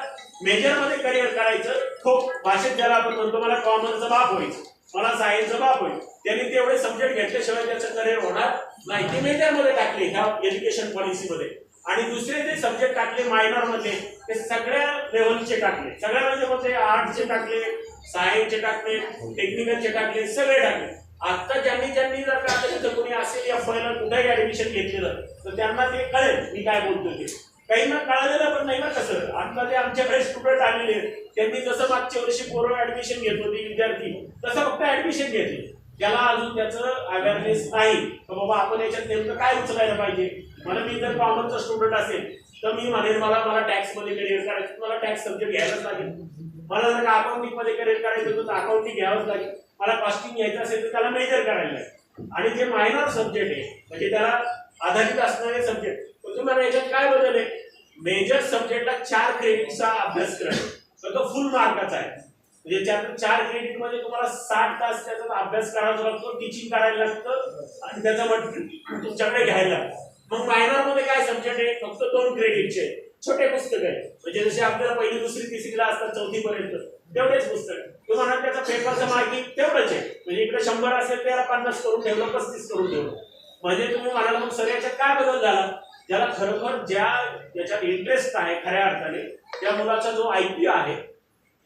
मेजर मध्ये करिअर करायचं. ठोक भाषेत ज्याला आपण म्हणतो मला कॉमर्सचा बाप व्हायचं, मला सायन्सचा बाप होईल, त्यांनी तेवढे सब्जेक्ट घेतल्याशिवाय त्याचं करिअर होणार नाही. ते मेजर मध्ये टाकले ह्या एज्युकेशन पॉलिसीमध्ये. आणि दुसरे जे सब्जेक्ट टाकले मायनॉर मध्ये ते सगळ्या लेव्हलचे टाकले, सगळ्या म्हणजे आर्ट्सचे टाकले, सायन्सचे टाकले, टेक्निकलचे टाकले, सगळे टाकले. आता ज्यांनी जर का आता तिथं कोणी असेल या फळला कुठेही ऍडमिशन घेतलेलं तर त्यांना ते कळेल मी काय बोलतो ते. काहींना कळलेलं पण नाही ना कसं. आता ते आमच्याकडे स्टुडंट आलेले त्यांनी जसं मागच्या वर्षी पोरं ऍडमिशन घेत होते विद्यार्थी तसं फक्त ऍडमिशन घेतले, त्याला अजून त्याचं अवेअरनेस नाही तर बाबा आपण याच्यात नेमकं काय उचलायला पाहिजे. मला मी जर कॉमर्सचा स्टुडंट असेल तर मी म्हणेन मला टॅक्स मध्ये करिअर करायचं, मला टॅक्स सब्जेक्ट घ्यायलाच लागेल. मला जर का अकाउंटिंग मध्ये करिअर करायचं तर अकाउंटिंग घ्यावंच लागेल. मला कॉस्टिंग घ्यायचं असेल तर त्याला मेजर करायला लागेल. आणि जे मायनॉर सब्जेक्ट आहे म्हणजे त्याला आधारित असणारे सब्जेक्ट, तर तुम्हाला याच्यात काय बदल आहे, मेजर सब्जेक्टला 4 क्रेडिटचा अभ्यासक्रम तर तो फुल मार्काचा आहे. म्हणजे त्यातून 4 क्रेडिट मध्ये तुम्हाला 60 तास त्याचा अभ्यास करावा लागतो, टीचिंग करायला लागतं आणि त्याचा मटेरियल तुमच्याकडे घ्यायला. मग मायनॉर मध्ये काय सब्जेक्ट आहे, फक्त 2 क्रेडिटचे छोटे पुस्तक आहे, म्हणजे जसे आपल्याला पहिली दुसरी तिसरीला असतात 4थी पर्यंत तेवढेच पुस्तक. तुम्हाला त्याचा पेपरचं मार्किंग तेवढंच आहे, म्हणजे इकडे 100 असेल त्याला 50 करून ठेवलं, 35 करून ठेवलं. म्हणजे तुम्ही म्हणाल मग सर याच्यात काय बदल झाला? ज्याला खरोखर ज्याच्यात इंटरेस्ट आहे खऱ्या अर्थाने, त्या मुलाचा जो IQ आहे,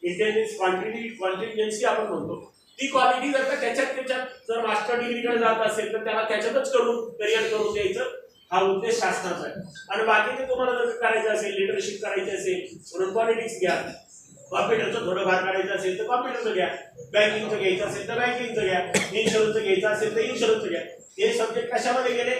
इंटेलिजन्स कॉन्टिन्युएन्सी आपण म्हणतो, ती क्वालिटी जर का त्याच्यात जर मास्टर डिग्रीकडे जात असेल तर त्याला त्याच्यातच करिअर करून द्यायचं, हा उद्देश शासनाचा आहे. आणि बाकीचे तुम्हाला जर करायचं असेल, लिडरशिप करायची असेल म्हणून पॉलिटिक्स घ्या, कॉम्प्युटरचं थोडंफार करायचं असेल तर कॉम्प्युटरचं घ्या, बँकिंगचं घ्यायचं असेल तर बँकिंगचं घ्या, इन्शुरन्सचं घ्यायचं असेल तर इन्शुरन्सचं घ्या. हे सब्जेक्ट कशामध्ये गेले?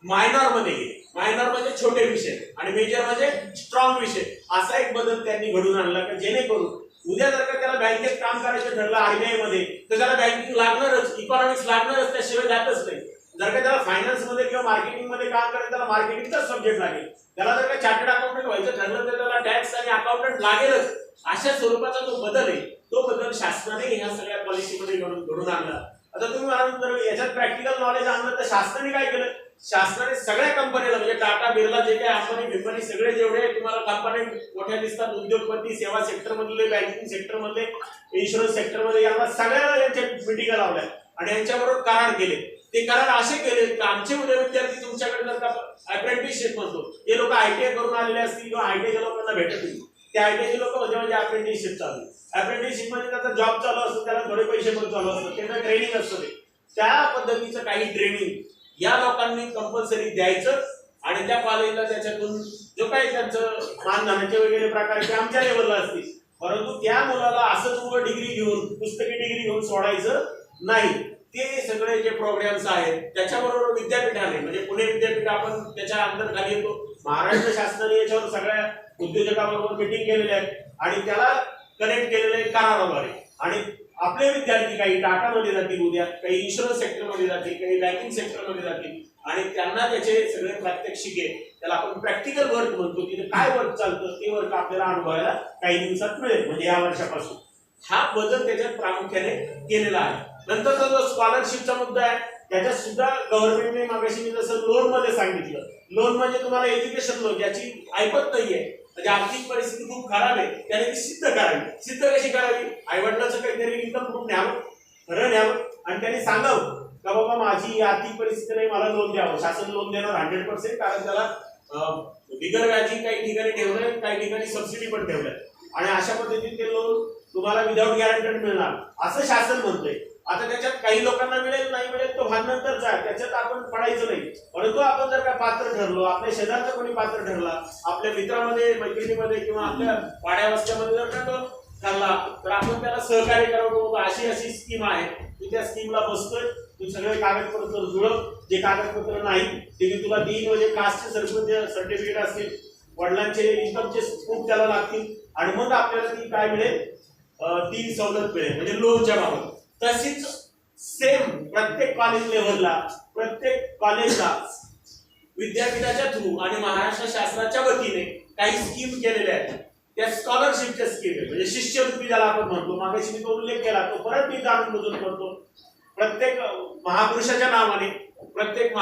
मायनॉर मध्ये गेले. मायनॉर म्हणजे छोटे विषय आणि मेजर म्हणजे स्ट्रॉंग विषय. असा एक बदल त्यांनी घडून आणला की जेणेकरून उद्या जर का त्याला बँकेत काम करायचं ठरलं RBI मध्ये तर त्याला बँकिंग लागणारच, इकॉनॉमिक्स लागणारच, त्याशिवाय जातच नाही. जर का त्याला फायनान्स मध्ये किंवा मार्केटिंग मध्ये काम करायचं त्याला मार्केटिंगचा सब्जेक्ट लागेल. त्याला जर का चार्टर्ड अकाउंटंट व्हायचं ठरलं तर त्याला टॅक्स आणि अकाउंटंट लागेलच. अशा स्वरूपाचा जो बदल आहे तो बदल शासनाने ह्या सगळ्या पॉलिसीमध्ये घडून आणला. आता तुम्ही म्हणाल जर याच्यात प्रॅक्टिकल नॉलेज आणलं तर शासनाने काय केलं? शासनाने सगळ्या कंपनीला म्हणजे टाटा बिर्ला जे काही अंबानी सगळे जेवढे तुम्हाला कंपनी मोठ्या दिसतात, उद्योगपती, सेवा सेक्टर मधले, बँकिंग सेक्टर मधले, इन्शुरन्स सेक्टर मध्ये, यांना सगळ्यांना यांच्या मिटिंगा लावल्या आणि यांच्याबरोबर करार केले. ते करार असे केले की आमचे उद्या विद्यार्थी तुमच्याकडे जर का अप्रेंटिसशिप म्हणतो, जे लोक ITI करून आलेले असतील किंवा ITI लोकांना भेटत नाही, ते ITI लोक म्हणजे अप्रेंटिसशिप चालू. अप्रेंटिसशिप म्हणजे त्याचा जॉब चालू असतो, त्याला थोडे पैसे पण चालू असतात, त्याचं ट्रेनिंग असतं. त्या पद्धतीचं काही ट्रेनिंग या लोकांनी कंपल्सरी द्यायचं आणि त्या कॉलेजला त्याच्यातून जो काही त्यांचं मानधनाचे वगैरे प्रकार ते आमच्या लेवलला असतील, परंतु त्या मुलाला असंच उभं डिग्री घेऊन, पुस्तकी डिग्री घेऊन सोडायचं नाही. ते सगळे जे प्रोग्राम्स आहेत त्याच्याबरोबर विद्यापीठाने म्हणजे पुणे विद्यापीठ आपण त्याच्या अंतर्गत येतो. महाराष्ट्र शासनाने याच्यावर सगळ्या उद्योजकांबरोबर मिटिंग केलेली आहे आणि त्याला कनेक्ट केलेलं आहे कराराद्वारे. आणि आपले विद्यार्थी काही टाटामध्ये जातील उद्या, काही इन्शुरन्स सेक्टरमध्ये जातील, काही बँकिंग सेक्टरमध्ये जातील आणि त्यांना त्याचे सगळे प्रात्यक्षिक आहे, त्याला आपण प्रॅक्टिकल वर्क म्हणतो, तिथे काय वर्क चालतं ते वर्क आपल्याला अनुभवायला काही दिवसात मिळेल, म्हणजे या वर्षापासून. हा बदल त्याच्यात प्रामुख्याने केलेला आहे. नंतरचा जो स्कॉलरशिपचा मुद्दा आहे त्याच्यात सुद्धा गव्हर्नमेंटने मागाशी मी जसं लोन मध्ये सांगितलं, लोन म्हणजे तुम्हाला एज्युकेशन लोन ज्याची ऐपत नाहीये, म्हणजे आर्थिक परिस्थिती खूप खराब आहे, त्याने ती सिद्ध करावी. सिद्ध कशी करावी? आईवडिलांचं काहीतरी इन्कम प्रूफ न्यावं, खरं न्यावं आणि त्यांनी सांगावं का बाबा माझी आर्थिक परिस्थिती नाही, मला लोन द्यावं. शासन लोन देणार 100%, कारण त्याला बिगर व्याजी काही ठिकाणी ठेवलंय, काही ठिकाणी सबसिडी पण ठेवलंय आणि अशा पद्धतीने ते लोन तुम्हाला विदाउट गॅरंटेड मिळणार असं शासन म्हणतंय. आता त्याच्यात काही लोकांना मिळेल नाही मिळेल तो भानंतरचा आहे, त्याच्यात आपण पडायचं नाही. परंतु आपण जर का पात्र ठरलो, आपल्या शेजारचा कोणी पात्र ठरला, आपल्या मित्रामध्ये, मैत्रिणीमध्ये किंवा आपल्या वाड्या वस्त्यामध्ये जर का ठरला तर आपण त्याला सहकार्य करावं. अशी अशी स्कीम आहे, तू त्या स्कीमला बसतोय, तू सगळे कागदपत्र जुळव, जे कागदपत्र नाही ते मी तुला देईन, म्हणजे कास्टचे सर्टिफिकेट असतील, वडिलांचे इन्कमचे प्रूफ त्याला लागतील आणि मग आपल्याला ती काय मिळेल, ती सवलत मिळेल, म्हणजे लोनच्या बाबत. तशीच सेम प्रत्येक कॉलेज लेव्हलला, प्रत्येक कॉलेजला विद्यापीठाच्या थ्रू आणि महाराष्ट्र शासनाच्या वतीने काही स्कीम केलेल्या आहेत. त्या स्कॉलरशिपच्या स्कीम आहे, म्हणजे शिष्यवृत्ती ज्याला आपण म्हणतो. मागाशी मी तो उल्लेख केला, तो परत मी जाणून बुजून करतो. प्रत्येक महापुरुषाच्या नावाने, प्रत्येक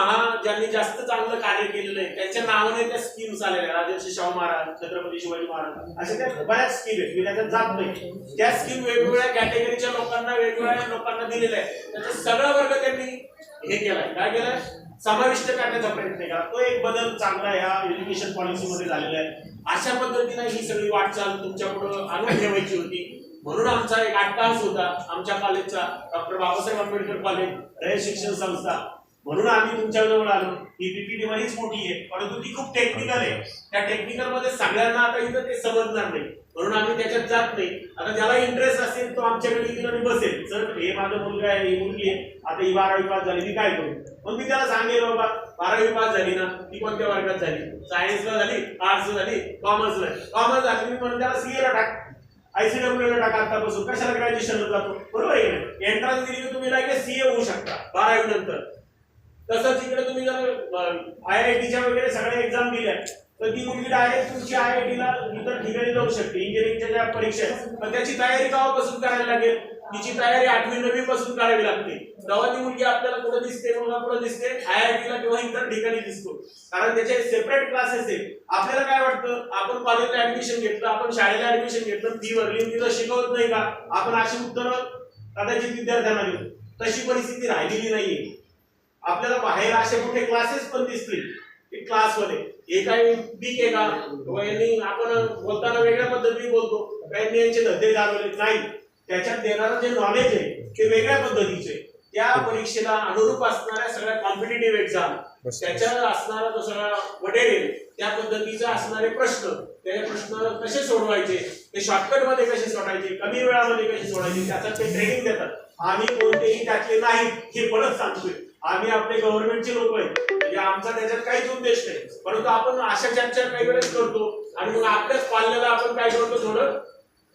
ज्यांनी जास्त चांगलं कार्य केलेलं आहे त्यांच्या नावाने त्या स्कीम्स आलेल्या. राजर्षी शाहू महाराज, छत्रपती शिवाजी महाराज, अशा त्या बऱ्याच स्कीम आहेत, मी त्याच्यात जात नाही. त्या स्कीम वेगवेगळ्या कॅटेगरीच्या लोकांना, वेगवेगळ्या लोकांना दिलेल्या आहेत. त्याचा सगळा वर्ग त्यांनी हे केलाय, काय केलंय, समाविष्ट करण्याचा प्रयत्न केला. तो एक बदल चांगला या एज्युकेशन पॉलिसीमध्ये झालेला आहे. अशा पद्धतीने ही सगळी वाटचाल तुमच्या पुढे आणून ठेवायची होती, म्हणून आमचा एक अट्टाहास होता आमच्या कॉलेजचा, डॉक्टर बाबासाहेब आंबेडकर कॉलेज, रयत शिक्षण संस्था. म्हणून आम्ही तुमच्याजवळ आलो. ही PPT बरीच मोठी आहे, परंतु ती खूप टेक्निकल आहे. त्या टेक्निकल मध्ये सगळ्यांना आता इथं ते समजणार नाही, म्हणून आम्ही त्याच्यात जात नाही. आता ज्याला इंटरेस्ट असेल तो आमच्याकडे येईल आणि बसेल, सर हे माझा मुलगा आहे, ही मुलगी आहे, आता ही 12वी पास झाली, मी काय करू? मग मी त्याला सांगेल बाबा 12वी पास झाली ना, ती कोणत्या वर्गात झाली, सायन्सला झाली, आर्ट्सला झाली, कॉमर्सला झाली, मी म्हणून त्याला CA ला टाक, ICW ला टाका आतापासून, कशाला ग्रॅज्युएशनला जातो, बरोबर आहे ना? एंट्रन्स दिली की तुम्ही लगेच CA होऊ शकता 12वी नंतर. तसंच इकडे तुम्ही जर IITच्या वगैरे सगळ्या एक्झाम दिल्या तर ती मुलगी डायरेक्ट तुमची IITला इतर ठिकाणी जाऊ शकते. इंजिनिअरिंगच्या ज्या परीक्षा आहेत पण त्याची तयारी केव्हापासून करायला लागेल, तिची तयारी 8वी 9वी पासून करावी लागते. गव्हाणी मुलगी आपल्याला कुठे दिसते, मुलगा कुठे दिसते, IIT ला किंवा इतर ठिकाणी दिसतो, कारण त्याचे सेपरेट क्लासेस आहेत. आपल्याला काय वाटतं, आपण कॉलेजला ऍडमिशन घेतलं, आपण शाळेला ऍडमिशन घेतलं, फी भरली, तिथं शिकवत नाही का, आपण अशी उत्तरं कदाचित विद्यार्थ्यांना देतो. तशी परिस्थिती राहिलेली नाहीये. आपल्याला बाहेर असे कुठे क्लासेस पण दिसतील, क्लासमध्ये हे काही पीक आहे का, यांनी आपण बोलताना वेगळ्या पद्धतीने बोलतो, काही यांचे धंदे चालवले नाही, त्याच्यात देणारं जे नॉलेज आहे ते वेगळ्या पद्धतीचे, त्या परीक्षेला अनुरूप असणाऱ्या सगळ्या कॉम्पिटिटिव्ह एक्झाम, त्याच्यावर असणारा जो सगळा मटेरियल, त्या पद्धतीचे असणारे प्रश्न, ते प्रश्न कसे सोडवायचे, ते शॉर्टकट मध्ये कसे सोडवायचे, कमी वेळामध्ये कसे सोडवायचे, त्याचं ते ट्रेनिंग देतात. आम्ही कोणतेही त्यातले नाही हे परत सांगतोय. आम्ही आपले गव्हर्नमेंटचे लोक आहेत, म्हणजे आमचा त्याच्यात काहीच उद्देश नाही, परंतु आपण अशा चर्चा काही वेळेस करतो आणि मग आपल्याच पाल्याला आपण काय करतो, थोडं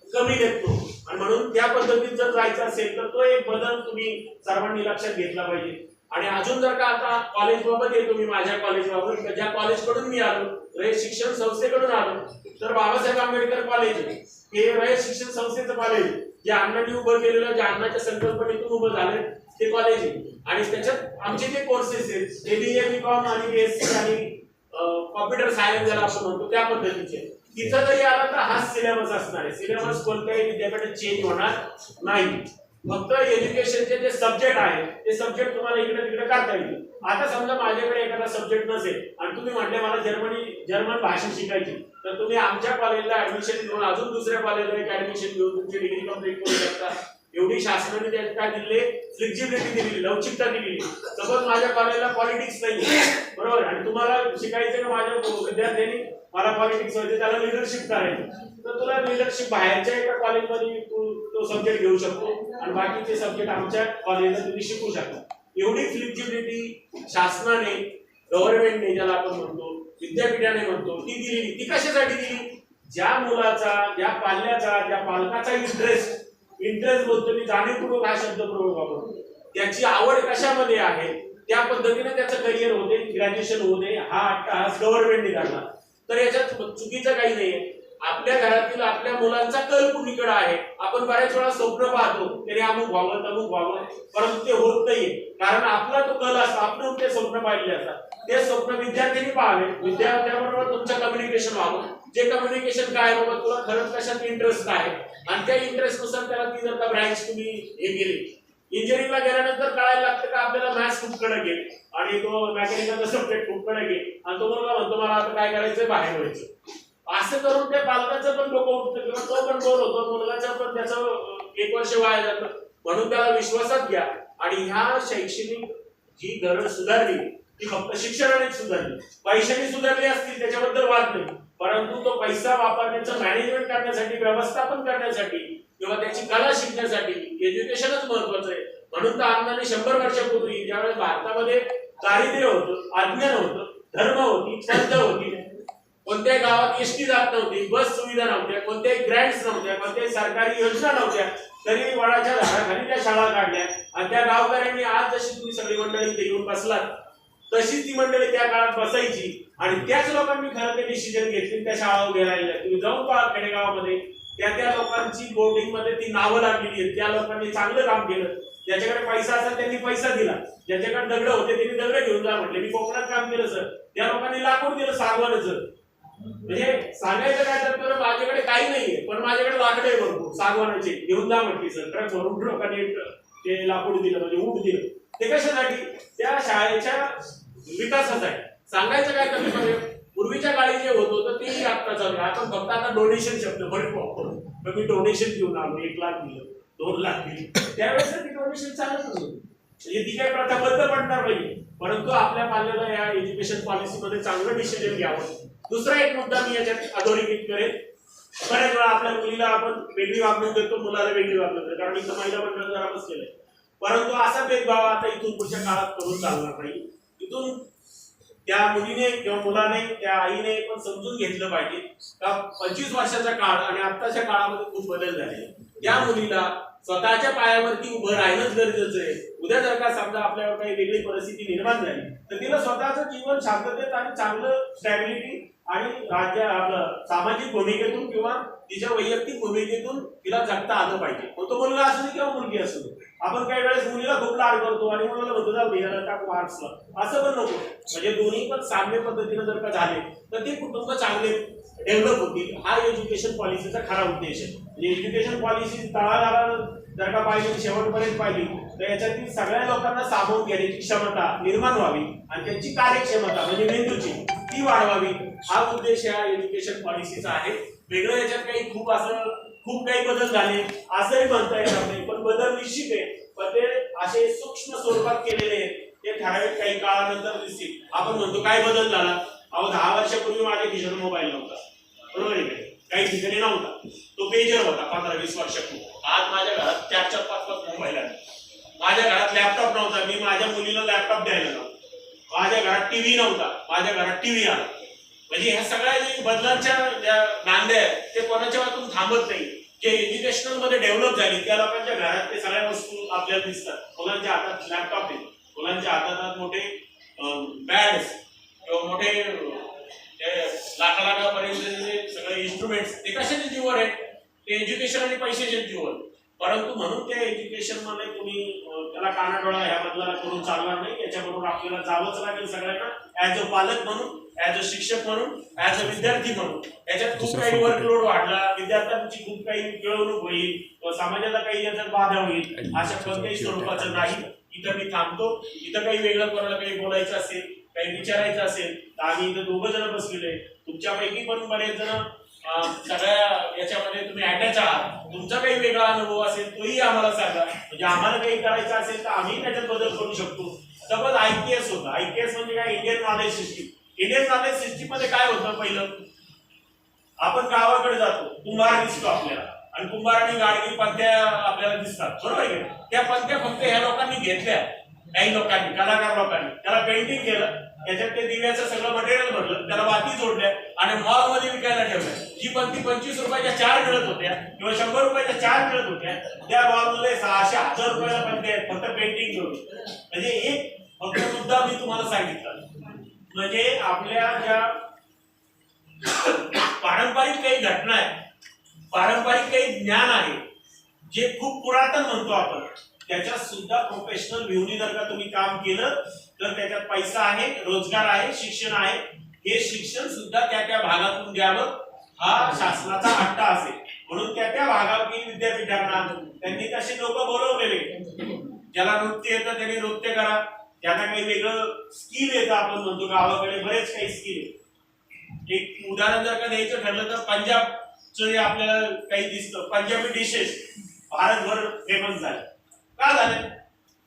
कमी देतो. आणि म्हणून त्या पद्धतीत जर जायचं असेल तर तो एक बदल तुम्ही सर्वांनी लक्षात घेतला पाहिजे. आणि अजून जर का आता कॉलेज बाबत येतो, मी माझ्या कॉलेज बाबत, ज्या कॉलेजकडून मी आलो, रयत शिक्षण संस्थेकडून आलो, तर बाबासाहेब आंबेडकर कॉलेज हे रयत शिक्षण संस्थेचं कॉलेज, जे अण्णांनी उभं केलेलं, ज्या अण्णाच्या संकल्पनेतून उभं झाले ते कॉलेज आहे. आणि त्याच्यात आमचे जे कोर्सेस आहेत, BA BCom आणि BSc आणि कॉम्प्युटर सायन्स ज्याला आपण म्हणतो त्या पद्धतीचे, तिथं जरी आला तर हाच सिलेबस असणार आहे. सिलेबस कोणत्याही विद्यापीठात चेंज होणार नाही. फक्त एज्युकेशनचे जे सब्जेक्ट आहेत ते सब्जेक्ट तुम्हाला इकडे तिकडे करता येईल. आता समजा माझ्याकडे एखादा सब्जेक्ट नसेल आणि तुम्ही म्हटले मला जर्मन भाषा शिकायची, तर तुम्ही आमच्या कॉलेजला ऍडमिशन घेऊन अजून दुसऱ्या कॉलेजला एक ऍडमिशन घेऊन तुमची डिग्री कंप्लीट करू शकता. एवढी शासनाने त्यात काय दिले, फ्लेक्झिबिलिटी दिली, लवचिकता दिली. सपोज माझ्या कॉलेजला पॉलिटिक्स नाही, बरोबर, आणि तुम्हाला शिकायचं का माझ्या विद्यार्थ्यांनी मला पॉलिटिक्स व्हायचं, त्याला लिडरशिप करायची, तर तुला लिडरशिप बाहेरच्या एका कॉलेजमध्ये तू तो सब्जेक्ट घेऊ शकतो आणि बाकीचे सब्जेक्ट आमच्या कॉलेजला तुम्ही शिकू शकता. एवढी फ्लेक्झिबिलिटी शासनाने, गव्हर्नमेंटने, ज्याला आपण म्हणतो विद्यापीठाने म्हणतो, ती दिली. ती कशासाठी दिली? ज्या मुलाचा, ज्या पाल्याचा, ज्या पालकाचा इंटरेस्ट बोलतो मी, जाणीवपूर्वक हा शब्द प्रयोग वापरतो, त्याची आवड कशामध्ये आहे त्या पद्धतीने त्याचं करिअर होते, ग्रॅज्युएशन होते, हा अट्टाहास गव्हर्नमेंटने काढला. तर याच्यात चुकीचं काही नाहीये. आपल्या घरातील आपल्या मुलांचा कल कुणीकडे आहे. आपण बऱ्याच वेळा स्वप्न पाहतो, त्याने अमुक व्हावं तमुक व्हावं, परंतु ते होत नाहीये, कारण आपला तो कल असतो, आपण ते स्वप्न पाहिले असतात. ते स्वप्न विद्यार्थ्यांनी पाहावे, विद्यार्थ्याबरोबर तुमचं कम्युनिकेशन व्हावं. जे कम्युनिकेशन काय बाबा, तुला खरंच कशात इंटरेस्ट आहे आणि त्या इंटरेस्ट नुसार त्याला ती जर का ब्रँच तुम्ही हे केली. इंजिनिअरिंगला गेल्यानंतर कळायला लागतं का आपल्याला मॅथ्स खूप कडक आहे आणि तो मेकॅनिकलचा सब्जेक्ट खूप कडक आहे आणि तो मुलगा म्हणतो मला आता काय करायचंय, बाहेर व्हायचं. असं करून त्या पालकाचं पण डोकं उठतं किंवा तो पण बोर होतो, मुलगाचं पण त्याचं 1 वर्ष वाया जातं. म्हणून त्याला विश्वासात घ्या आणि ह्या शैक्षणिक जी गरज सुधारली ती फक्त शिक्षणाने सुधारली, पैशाने सुधारली असतील त्याच्याबद्दल वाद नाही, परंतु तो पैसा वापरण्याचं मॅनेजमेंट करण्यासाठी, व्यवस्थापन करण्यासाठी किंवा त्याची कला शिकण्यासाठी एज्युकेशनच महत्वाचं आहे. म्हणून तर अण्णांनी 100 वर्षापूर्वी ज्यावेळेस भारतामध्ये दारिद्र्य होतं, अज्ञान होतं, धर्म होती, पंथ होती, कोणत्याही गावात एसटी जात नव्हती, बस सुविधा नव्हत्या, कोणत्याही ग्रँट्स नव्हत्या, कोणत्याही सरकारी योजना नव्हत्या, तरी वडाच्या झाडाखाली त्या शाळा काढल्या आणि त्या गावकऱ्यांनी, आज जशी तुम्ही सगळी मंडळी इथे येऊन बसलात तशीच ती मंडळी त्या काळात बसायची आणि त्याच लोकांनी खरं ते डिसिजन घेतली, त्या शाळा उभ्या राहिल्या. तुम्ही जाऊन पहा खेडेगावामध्ये, त्या लोकांची बोर्डिंग मध्ये ती नावं लागलेली आहेत. त्या लोकांनी चांगलं काम केलं. ज्याच्याकडे पैसा असेल त्यांनी पैसा दिला, ज्याच्याकडे दगड होते त्यांनी दगड घेऊन जा म्हटले. मी कोकणात काम केलं सर, त्या लोकांनी लाकूड दिलं सागवानाचं. म्हणजे सांगायचं काय तर माझ्याकडे काही नाहीये पण माझ्याकडे लाकडे भरपूर सागवानाचे, घेऊन जा म्हटली सर. ट्रक भरून लोकांनी ते लाकूड दिलं, म्हणजे ऊट दिलं. ते कशासाठी? त्या शाळेच्या विकासासाठी. सांगायचं काय कमी म्हणजे पूर्वीच्या काळी जे होत होतं ते आता चालू आहे. आपण फक्त आता डोनेशन शब्द बरेच वापरतो. तर मी डोनेशन घेऊन आलो, 1 लाख दिलं, 2 लाख दिली, त्यावेळेस ती डोनेशन चालत होती. म्हणजे ती काही प्रथा बंद पडणार नाही, परंतु आपल्या पाल्याला या एज्युकेशन पॉलिसीमध्ये चांगलं डिसिजन घ्यावं. दुसरा एक मुद्दा मी याच्यात अधोरेखित करेन. बऱ्याच वेळा आपल्या मुलीला आपण वेगळी वागणूक देतो, मुलाला वेगळी वागणूक देतो, कारण इथं महिला मंडळ जरा बसलेलं आहे. परंतु असा भेदभाव आता इथून पुढच्या काळात करून चालणार नाही. इथून त्या मुलीने किंवा मुलाने, त्या आईने पण समजून घेतलं पाहिजे का 25 वर्षाचा काळ आणि आत्ताच्या काळामध्ये खूप बदल झाले. त्या मुलीला स्वतःच्या पायावरती उभं राहणंच गरजेचं आहे. उद्या जर का समजा आपल्यावर काही वेगळी परिस्थिती निर्माण झाली तर तिला स्वतःचं जीवन शांततेत आणि चांगलं स्टॅबिलिटी आणि राज्य आपलं सामाजिक भूमिकेतून किंवा तिच्या वैयक्तिक भूमिकेतून तिला जगता आलं पाहिजे. तो मुलगा असू दे किंवा मुलगी असू दे. आपण काही वेळेस मुलीला खूप लाड करतो आणि मुलाला म्हणतो जा भैयाला टाक मार्क्सला, असं पण नको. म्हणजे दोन्ही पण साम्य पद्धतीने जर का झाले तर ते कुटुंब चांगले डेव्हलप होतील. हा एज्युकेशन पॉलिसीचा खरा उद्देश आहे. म्हणजे एज्युकेशन पॉलिसी तळागाळाला जर का पाहिली, शेवटपर्यंत पाहिली, तर याच्यातील सगळ्या लोकांना सामावून घेण्याची क्षमता निर्माण व्हावी आणि त्यांची कार्यक्षमता म्हणजे मेंदूची ती वाढवावी, हा उद्देश या एज्युकेशन पॉलिसीचा आहे. वेगळं याच्यात काही खूप काही बदल झाले असंही म्हणता येणार नाही, पण बदल निश्चित आहे. पण ते असे सूक्ष्म स्वरूपात केलेले आहेत, ते ठराविक काही काळानंतर दिसतील. आपण म्हणतो काय बदल झाला, अहो 10 वर्षापूर्वी माझ्या खिशात मोबाईल नव्हता, बरोबर आहे, काही ठिकाणी नव्हता, तो पेजर होता 15-20 वर्षापूर्वी. आज माझ्या घरात 4-4, 5-5 मोबाईल आहेत. माझ्या घरात लॅपटॉप नव्हता, मी माझ्या मुलीला लॅपटॉप द्यायला नव्हता. माझ्या घरात टीव्ही नव्हता, माझ्या घरात टीव्ही आला. म्हणजे ह्या सगळ्या जे बदलांच्या ज्या नांद्या आहेत ते कोणाच्या वाटून थांबत नाही. जे एज्युकेशनल मध्ये डेव्हलप झाली त्या लोकांच्या घरात ते सगळ्या वस्तू आपल्याला दिसतात. मुलांच्या हातात लॅपटॉप आहे, मुलांच्या हातात मोठे बॅड्स किंवा मोठे लाखापर्यंत सगळे इन्स्ट्रुमेंट्स ते कशाचे जीवन आहे, ते एज्युकेशन आणि पैशाचे जीवन. परंतु म्हणून त्या एज्युकेशन मध्ये तुम्ही त्याला कानाडोळा ह्या बदलाला करून चालणार नाही. याच्याबरोबर आपल्याला जावंच लागेल सगळ्यांना, ऍज अ पालक म्हणून, ऍज अ शिक्षक म्हणून, ऍज अ विद्यार्थी म्हणून. याच्यात खूप काही वर्कलोड वाढला, विद्यार्थ्यांची खूप काही पिळवणूक होईल, समाजाला काही याच्यात बाधा होईल, अशा कोणत्याही स्वरूपाचं नाही. इथं मी थांबतो. इथं काही वेगळं कोणाला काही बोलायचं असेल, काही विचारायचं असेल तर आम्ही इथं 2 जण बसलेले. तुमच्यापैकी पण बरेच जण सगळ्या याच्यामध्ये तुम्ही अटॅच आहात. तुमचा काही वेगळा अनुभव असेल तोही आम्हाला सांगा, म्हणजे आम्हाला काही करायचं असेल तर आम्ही त्याच्यात बदल करू शकतो. सपोज IKS होतं. IKS म्हणजे काय, Indian knowledge system. Indian knowledge system मध्ये काय होतं, पहिलं आपण गावाकडे जातो, कुंभार दिसतो आपल्याला आणि कुंभार आणि गाडगी पंथ्या आपल्याला दिसतात, बरोबर आहे. त्या पंथ्या फक्त ह्या लोकांनी घेतल्या, काही लोकांनी, कलाकार लोकांनी त्याला पेंटिंग केलं, त्याच्यात ते दिव्याचं सगळं मटेरियल भरलं, त्याला वाती जोडल्या आणि मॉल मध्ये विकायला ठेवल्या. जी पंथी 25 रुपयाच्या 4 मिळत होत्या किंवा 100 रुपयाच्या 4 मिळत होत्या, त्या मॉल मध्ये 600-1000 रुपयाला पंथ्या आहेत फक्त पेंटिंग करून. म्हणजे एक फक्त मुद्दा मी तुम्हाला सांगितला, म्हणजे आपल्या ज्या पारंपरिक काही घटना आहेत, पारंपरिक काही ज्ञान आहे जे खूप पुरातन म्हणतो आपण, त्याच्यात सुद्धा प्रोफेशनल व्ह्यूनी जर का तुम्ही काम केलं तर त्याच्यात पैसा आहे, रोजगार आहे, शिक्षण आहे. हे शिक्षण सुद्धा त्या भागातून द्यावं हा शासनाचा हट्ट असेल. म्हणून त्या भागातील विद्यापीठांना त्यांनी तसे लोक बोलवलेले. ज्याला नृत्य येतं त्यांनी नृत्य करा, ज्यांना काही वेगळं स्किल येतं, आपण म्हणतो गावाकडे बरेच काही स्किल आहे. एक उदाहरण जर का द्यायचं ठरलं तर पंजाबचं आपल्याला काही दिसतं, पंजाबी डिशेस भारतभर फेमस झाले. का झाले,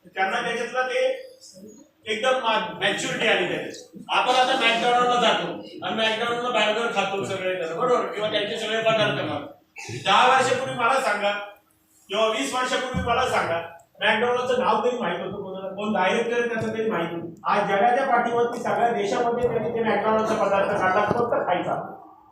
त्यांना त्याच्यातलं ते एकदम मॅच्युरिटी आली त्याच्यात. आपण आता मॅकडॉनल्डला जातो आणि मॅकडॉनल्डला बर्गर खातो सगळे, बरोबर, किंवा त्यांचे सगळे पदार्थ खातो. 10 वर्षापूर्वी मला सांगा किंवा 20 वर्षापूर्वी मला सांगा, मॅकडॉनल्डचं नाव तरी माहित होतं कोणाला, कोण डायरेक्टर आहे त्याचं तरी माहित होतं. आज जगाच्या पाठीवरती सगळ्या देशामध्ये त्यांनी ते मॅकडॉनल्डचा पदार्थ काढला फक्त खायचा.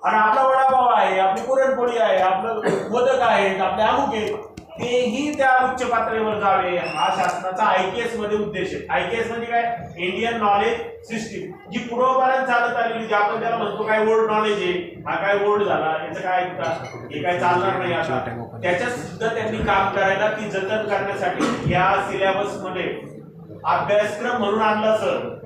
आणि आपला वडापाव आहे, आपली पुरणपोळी आहे, आपलं मोदक आहेत, आपले अमुक आहेत, तेही त्या उच्च पातळीवर जावे हा शासनाचा IKS मध्ये उद्देश आहे. IKS म्हणजे काय, इंडियन नॉलेज सिस्टीम, जी पूर्वपर्यंत चालत आलेली, जे आपण त्याला म्हणतो काय ओल्ड नॉलेज आहे, हा काय ओल्ड झाला, याचं काय हे काय चालणार नाही आता, त्याच्यात सुद्धा त्यांनी काम करायला, ती जतन करण्यासाठी या सिलेबस मध्ये अभ्यासक्रम म्हणून आणला. सर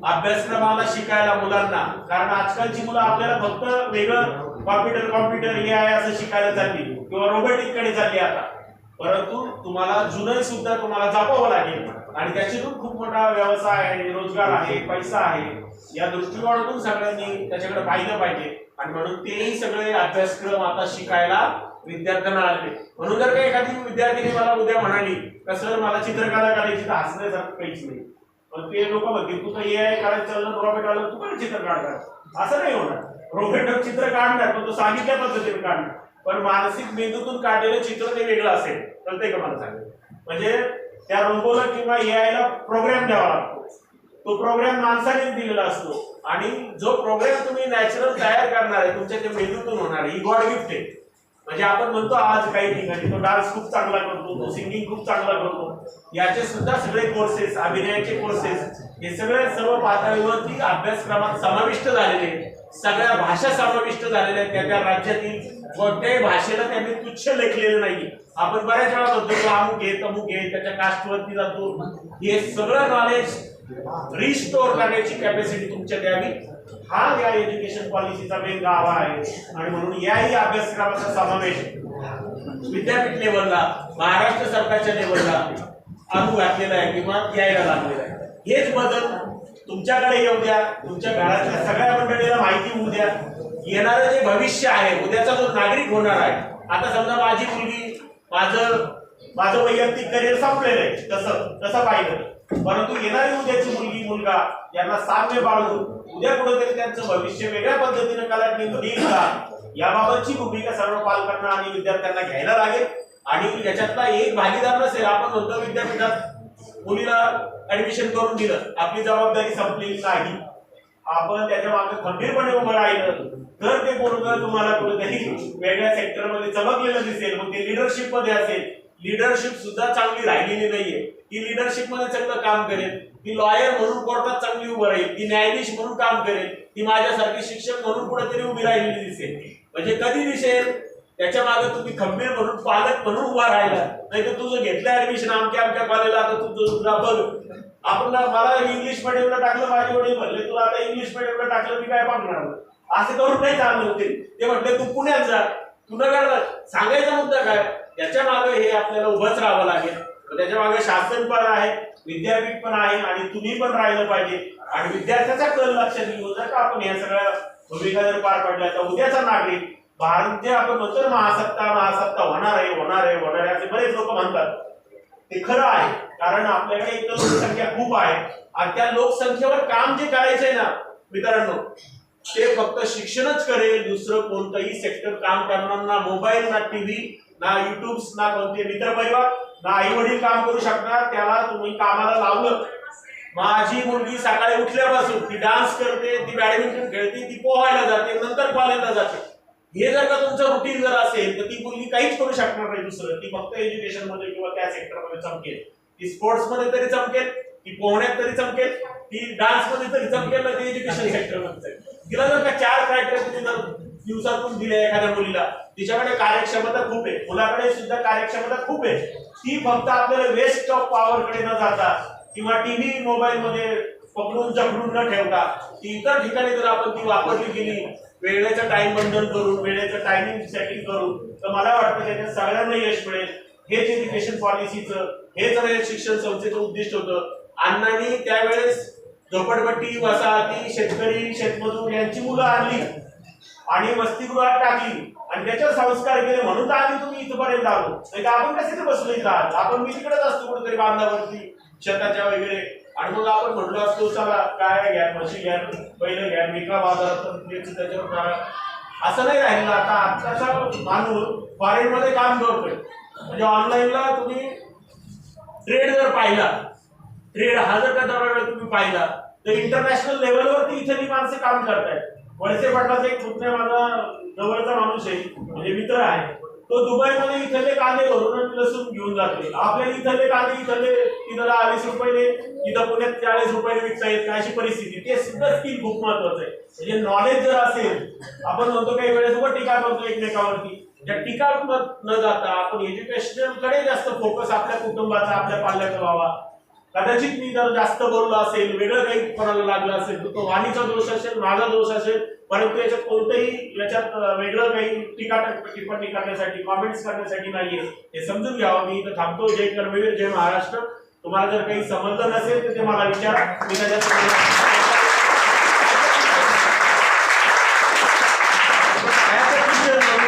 अभ्यासक्रमाला शिकायला मुलांना, कारण आजकालची मुलं आपल्याला फक्त वेगळं कॉम्प्युटर हे आहे असं शिकायला चालली किंवा रोबोटिक कडे चालली आता. परंतु तुम्हाला जुनं सुद्धा तुम्हाला जपावं लागेल आणि त्याच्यातून खूप मोठा व्यवसाय आहे, रोजगार आहे, पैसा आहे. या दृष्टिकोनातून सगळ्यांनी त्याच्याकडे पाहिलं पाहिजे आणि म्हणून तेही सगळे अभ्यासक्रम आता शिकायला विद्यार्थ्यांना आले. म्हणून जर का एखादी विद्यार्थिनी मला उद्या म्हणाली का सर मला चित्रकला करायची, तर हसण्यासारखं काहीच नाही. पण ते लोक म्हणतील तू तर AI करायचं चाललं, रॉबोट आलं, तू पण चित्र काढणार, असं नाही होणार. रोबोट चित्र काढणार पण तो सांगितल्या पद्धतीने काढणार, पण मानसिक मेंदूतून काढलेलं चित्र ते वेगळं असेल. कळतंय का मला सांगेल, म्हणजे त्या रोबोला किंवा AI ला प्रोग्राम द्यावा लागतो, तो प्रोग्राम माणसाने दिलेला असतो आणि जो प्रोग्राम तुम्ही नॅचरल तयार करणार आहे तुमच्या त्या मेंदूतून होणार, ही गॉड गिफ्ट आहे. म्हणजे आपण म्हणतो आज काही ठिकाणी तो डान्स खूप चांगला करतो, तो सिंगिंग खूप चांगला करतो, याचे सुद्धा सगळे कोर्सेस, अभिनयाचे कोर्सेस हे सगळे सर्व पातळीवरती अभ्यासक्रमात समाविष्ट झालेले, सगळ्या भाषा समाविष्ट झालेल्या आहेत. त्या राज्यातील कोणत्याही भाषेला त्यांनी तुच्छ लेखलेलं नाही. आपण बऱ्याच वेळा म्हणतो अमुक आहे तमुक आहे, त्याच्या कास्टवरती जातो. हे सगळं नॉलेज रिस्टोर करण्याची कॅपॅसिटी तुमच्या द्यावी, हा या एज्युकेशन पॉलिसीचा मेन गाभा आहे. आणि म्हणून याही अभ्यासक्रमाचा समावेश विद्यापीठ लेवलला, महाराष्ट्र सरकारच्या लेवलला आणू घातलेला आहे किंवा यायला लागलेला आहे. हेच बदल तुमच्याकडे येऊ द्या, तुमच्या घरातल्या सगळ्या मंडळीला माहिती होऊ द्या. येणारं जे भविष्य आहे, उद्याचा जो नागरिक होणार आहे, आता समजा माझी मुलगी, माझं वैयक्तिक करिअर संपलेलं आहे तसं पाहिलं, परंतु येणारी उद्याची मुलगी मुलगा यांना साम्य बाळगून उद्या कुठेतरी त्यांचं भविष्य वेगळ्या पद्धतीने कलाटणी होईल का, याबाबतची भूमिका सर्व पालकांना आणि विद्यार्थ्यांना घ्यायला लागेल. आणि याच्यातला एक भागीदार नसेल, आपण म्हणतो विद्यापीठात मुलीला ऍडमिशन करून दिलं, आपली जबाबदारी संपलेली नाही. आपण त्याच्या मागे खंबीरपणे उभं राहिलं तर ते पोरगं तुम्हाला कुठेतरी वेगळ्या सेक्टरमध्ये चमकलेलं दिसेल. मग ते लिडरशिप मध्ये असेल, लिडरशिप सुद्धा चांगली राहिलेली नाहीये, ती लिडरशिप मध्ये चांगलं काम करेल, ती लॉयर म्हणून कोर्टात चांगली उभं राहील, ती न्यायाधीश म्हणून काम करेल, ती माझ्यासारखी शिक्षक म्हणून कुठेतरी उभी राहिलेली दिसेल. म्हणजे कधी दिसेल त्याच्या मागे तुम्ही खंबीर म्हणून, पालक म्हणून उभा राहिला. नाही तर तुझं घेतलं ऍडमिशन आमच्या कॉलेजला, आता तुझं बघ आपण मला इंग्लिश मिडियमला टाकलं, माझे वडील म्हणले तुला आता इंग्लिश मिडियमला टाकलं, मी काय बघणार, असं करून नाही चाललं होते. ते म्हटले तू पुण्यात जा, तू नगरला. सांगायचा मुद्दा काय, याच्या मागे हे आपल्याला उभंच राहावं लागेल. त्याच्या मागे शासन पण आहे, विद्यापीठ पण आहे आणि तुम्ही पण राहिलं पाहिजे. आणि विद्यार्थ्याचा कल लक्षात घेऊन जर का आपण या सगळ्या भूमिका जर पार पडल्या तर उद्याचा नागरिक भारत, जे आपण म्हणतो महासत्ता होणार आहे असे बरेच लोक म्हणतात, ते खरं आहे. कारण आपल्याकडे एक लोकसंख्या खूप आहे आणि त्या लोकसंख्येवर काम जे करायचंय ना मित्रांनो, ते फक्त शिक्षणच करेल, दुसरं कोणतंही सेक्टर काम करणार. ना मोबाईल, ना टीव्ही, ना युट्यूब, ना कोणते मित्रपरिवार, ना आई वडील काम करू शकणार. त्याला तुम्ही कामाला लावलं. माझी मुलगी सकाळी उठल्यापासून ती डान्स करते, ती बॅडमिंटन खेळते, ती पोहायला जाते, नंतर कॉलेजला जाते. हे जर का तुमचं रुटीन जर असेल तर ती मुलगी काहीच करू शकणार नाही दुसरं. ती फक्त एज्युकेशन मध्ये किंवा त्या सेक्टरमध्ये चमकेल, ती स्पोर्ट्स मध्ये तरी चमकेल, ती पोहण्यात तरी चमकेल, ती डान्स मध्ये तरी चमकेल, ना ती एज्युकेशन सेक्टर मध्ये. तिला जर का 4 क्रायटेरिया तुम्ही जर दिवसातून दिले एखाद्या मुलीला, तिच्याकडे कार्यक्षमता खूप आहे, मुलाकडे सुद्धा कार्यक्षमता खूप आहे. ती फक्त आपल्याला वेस्ट ऑफ पॉवर कडे न जाता किंवा टीव्ही मोबाईल मध्ये पकडून जखडून न ठेवता ती इतर ठिकाणी जर आपण ती वापरली गेली, वेळेचं टाइम बंधन करून, वेळेचं टायमिंग सेटिंग करून, तर मला वाटतं त्याच्यात सगळ्यांना यश मिळेल. हेच एज्युकेशन पॉलिसीचं, हेच शिक्षण संस्थेचं उद्दिष्ट होतं. अण्णांनी त्यावेळेस झोपडपट्टी, वसाहती, शेतकरी, शेतमजूर यांची मुलं आणली आणि वसतिगृहात टाकली आणि त्याच्यावर संस्कार केले, म्हणून तर आम्ही तुम्ही इथपर्यंत आलो. नाही आपण कसे बसलो इथं आहात, आपण मी तिकडेच असतो कुठेतरी बांधावरती शेताच्या वगैरे. आणि मग आपण म्हटलो असतो चला काय घ्या, म्हशी घ्या, बैल घ्या, मिका बाजारात त्याच्यावर करा. असं नाही राहिलं. आता आत्ताचा माणूस फॉरेन मध्ये काम करतोय. म्हणजे ऑनलाईनला तुम्ही ट्रेड जर पाहिला, ट्रेड हा जर का दरवेळेला तुम्ही पाहिला तर इंटरनॅशनल लेवलवरती इथली माणसं काम करतायत. वळसे पाटलाचा एक पुतण्या माझा जवळचा माणूस आहे, म्हणजे मित्र आहे, तो दुबईमध्ये इथले कांदे भरून लसूण घेऊन जाते. आपल्या इथले कांदे तिथं 20 रुपये, इथं पुण्यात 40 रुपये विकता येत अशी परिस्थिती. ते सुद्धा स्किल खूप महत्वाचं आहे. म्हणजे नॉलेज जर असेल, आपण म्हणतो काही वेळेस टीका करतो एकमेकावरती, त्या टीका न जाता आपण एज्युकेशन कडे जास्त फोकस आपल्या कुटुंबाचा, आपल्या पाल्याचा व्हावा. कदाचित मी जर जास्त बोललो असेल, वेगळं काही कोणाला लागलं असेल तर तो वाणीचा दोष असेल, माझा दोष असेल, परंतु याच्यात कोणतंही याच्यात वेगळं काही टिप्पणी करण्यासाठी, कॉमेंट्स करण्यासाठी नाहीये, हे समजून घ्यावं. मी इथं थांबतो. जय कर्मवीर, जय महाराष्ट्र. तुम्हाला जर काही समजलं नसेल तर ते मला विचारा, मी त्याच्यात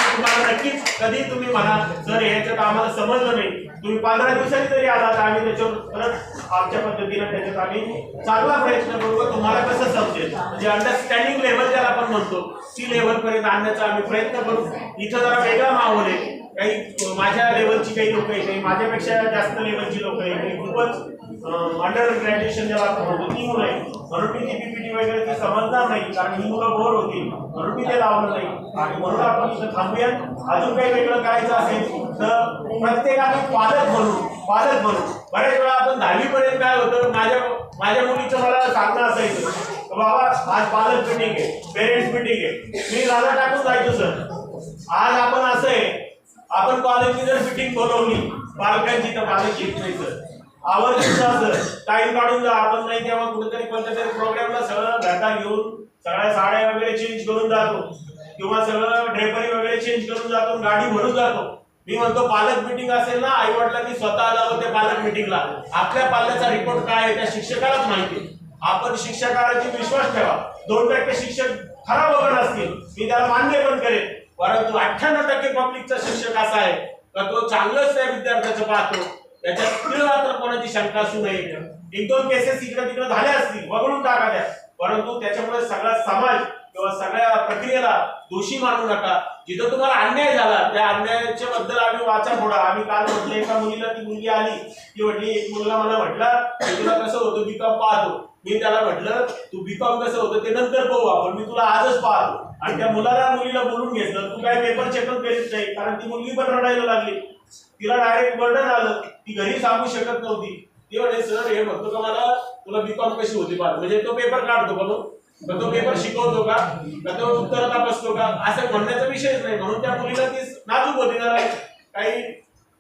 तुम्हाला नक्कीच कधी तुम्ही म्हणा सर याच्यात आम्हाला समजलं नाही, तुम्ही 15 दिवसांनी जरी आला तर आम्ही त्याच्यावर परत आमच्या पद्धतीने त्याच्यात आम्ही चांगला प्रयत्न करू. तुम्हाला कसं समजेल, म्हणजे अंडरस्टँडिंग लेवल ज्याला आपण म्हणतो ती लेवल पर्यंत आणण्याचा आम्ही प्रयत्न करू. इथं जरा वेगळा माहोल आहे. काही माझ्या लेवलची काही लोक आहे, काही माझ्यापेक्षा जास्त लेवलची लोक आहे, काही खूपच अंडर ग्रॅज्युएशन ज्याला आपण म्हणतो ती मुलं आहे, म्हणून मी ती पीपीटी वगैरे ती समजणार नाही, कारण ही मुलं बोर होतील म्हणून मी ते लावलं नाही. आणि म्हणून आपण इथं थांबूया. अजून काही वेगळं करायचं असेल तर प्रत्येकाने पालक म्हणून बऱ्याच वेळा आपण 10वी पर्यंत काय होतं, माझ्या मुलीचं मला सांगणं असायचं, बाबा आज पालक मिटिंग आहे, पेरेंट्स मिटिंग आहे, मी राजा टाकून जायचो सर. आज आपण असं आहे, आपण कॉलेजची जर मिटिंग बोलवली पालकांची तर पालक येत नाही सर. आवर्जून टाइम काढून जा. आपण नाही तेव्हा कुठेतरी कोणत्या तरी प्रोग्रामला सगळं घाटा घेऊन सगळ्या साड्या वगैरे चेंज करून जातो किंवा सगळं ड्रेपरी वगैरे चेंज करून जातो, गाडी भरून जातो. मी म्हणतो पालक मिटिंग असेल ना, आई वडिलांनी स्वतः जावं त्या पालक मिटिंगला. आपल्या पाल्याचा रिपोर्ट काय आहे त्या शिक्षकालाच माहिती. आपण शिक्षकावरती विश्वास ठेवा. 2% शिक्षक खराब वगैरे असतील, मी त्याला मान्य पण करेन, परंतु 98% पब्लिकचा शिक्षक असा आहे का तो चांगलंच त्या विद्यार्थ्याचं पाहतो. त्याच्यात मात्र कोणाची शंका असू नये. 1-2 केसेस इकडे तिकडे झाल्या असतील, वगळून टाका त्या, परंतु त्याच्यामुळे सगळा समाज किंवा सगळ्या प्रक्रियेला दोषी मानू नका. जिथं तुम्हाला अन्याय झाला त्या अन्यायाच्या बद्दल आम्ही वाचा फोडा. आम्ही काल म्हटलं एका मुलीला, ती मुलगी आली, ती म्हटली, एक मुलगा मला म्हटला तुला कसं होतं बीकॉम पाहतो. मी त्याला म्हटलं तू बीकॉम कसं होतं ते नंतर पाहू आपण, मी तुला आजच पाहतो. आणि त्या मुलीला बोलून घेतलं, तू काय पेपर चेकअप करीत नाही, कारण ती मुलगी पण रडायला लागली. तिला डायरेक्ट बर्डन आलं, ती घरी सांगू शकत नव्हती. ती म्हणे सर हे म्हणतो का मला तुला बीकॉम कशी होती पाहतो, म्हणजे तो पेपर काढतो का मग तो पेपर शिकवतो का तो उत्तर तपासतो का, असं म्हणण्याचा विषयच नाही. म्हणून त्या मुलीला ती नाजूक होती जरा, काही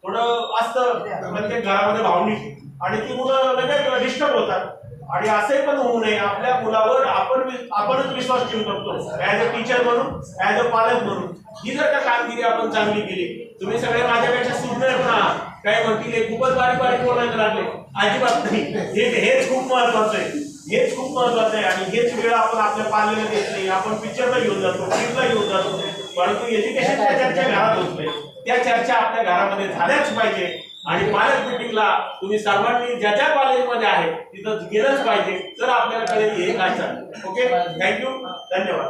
थोडं असतं प्रत्येक घरामध्ये भावनिक, आणि ती मुलं लगेच डिस्टर्ब होतात. आणि असे पण होऊ नये. आपल्या मुलावर आपणच विश्वास ठेवू शकतो, ऍज अ टीचर म्हणून, ऍज अ पालक म्हणून. ही जर का कामगिरी आपण चांगली केली, तुम्ही सगळे माझ्यापेक्षा सुज्ञ पण आहात, काय म्हणतील हे खूपच बारीक बोलायला लागले, अजिबात नाही. हेच खूप महत्वाचं आहे, हेच खूप महत्वाचं आहे. आणि हेच वेळ आपण आपल्या पाल्याला देत नाही. आपण पिक्चरला घेऊन जातो, ट्रिपला घेऊन जातो, परंतु एज्युकेशनच्या चर्चा घरात होत नाही. त्या चर्चा आपल्या घरामध्ये झाल्याच पाहिजे. आणि पालक मिटिंगला तुम्ही सर्वांनी ज्या ज्या कॉलेजमध्ये आहे तिथं गेलंच पाहिजे, तर आपल्याला कळेल हे काय चाललं. ओके, थँक्यू, धन्यवाद.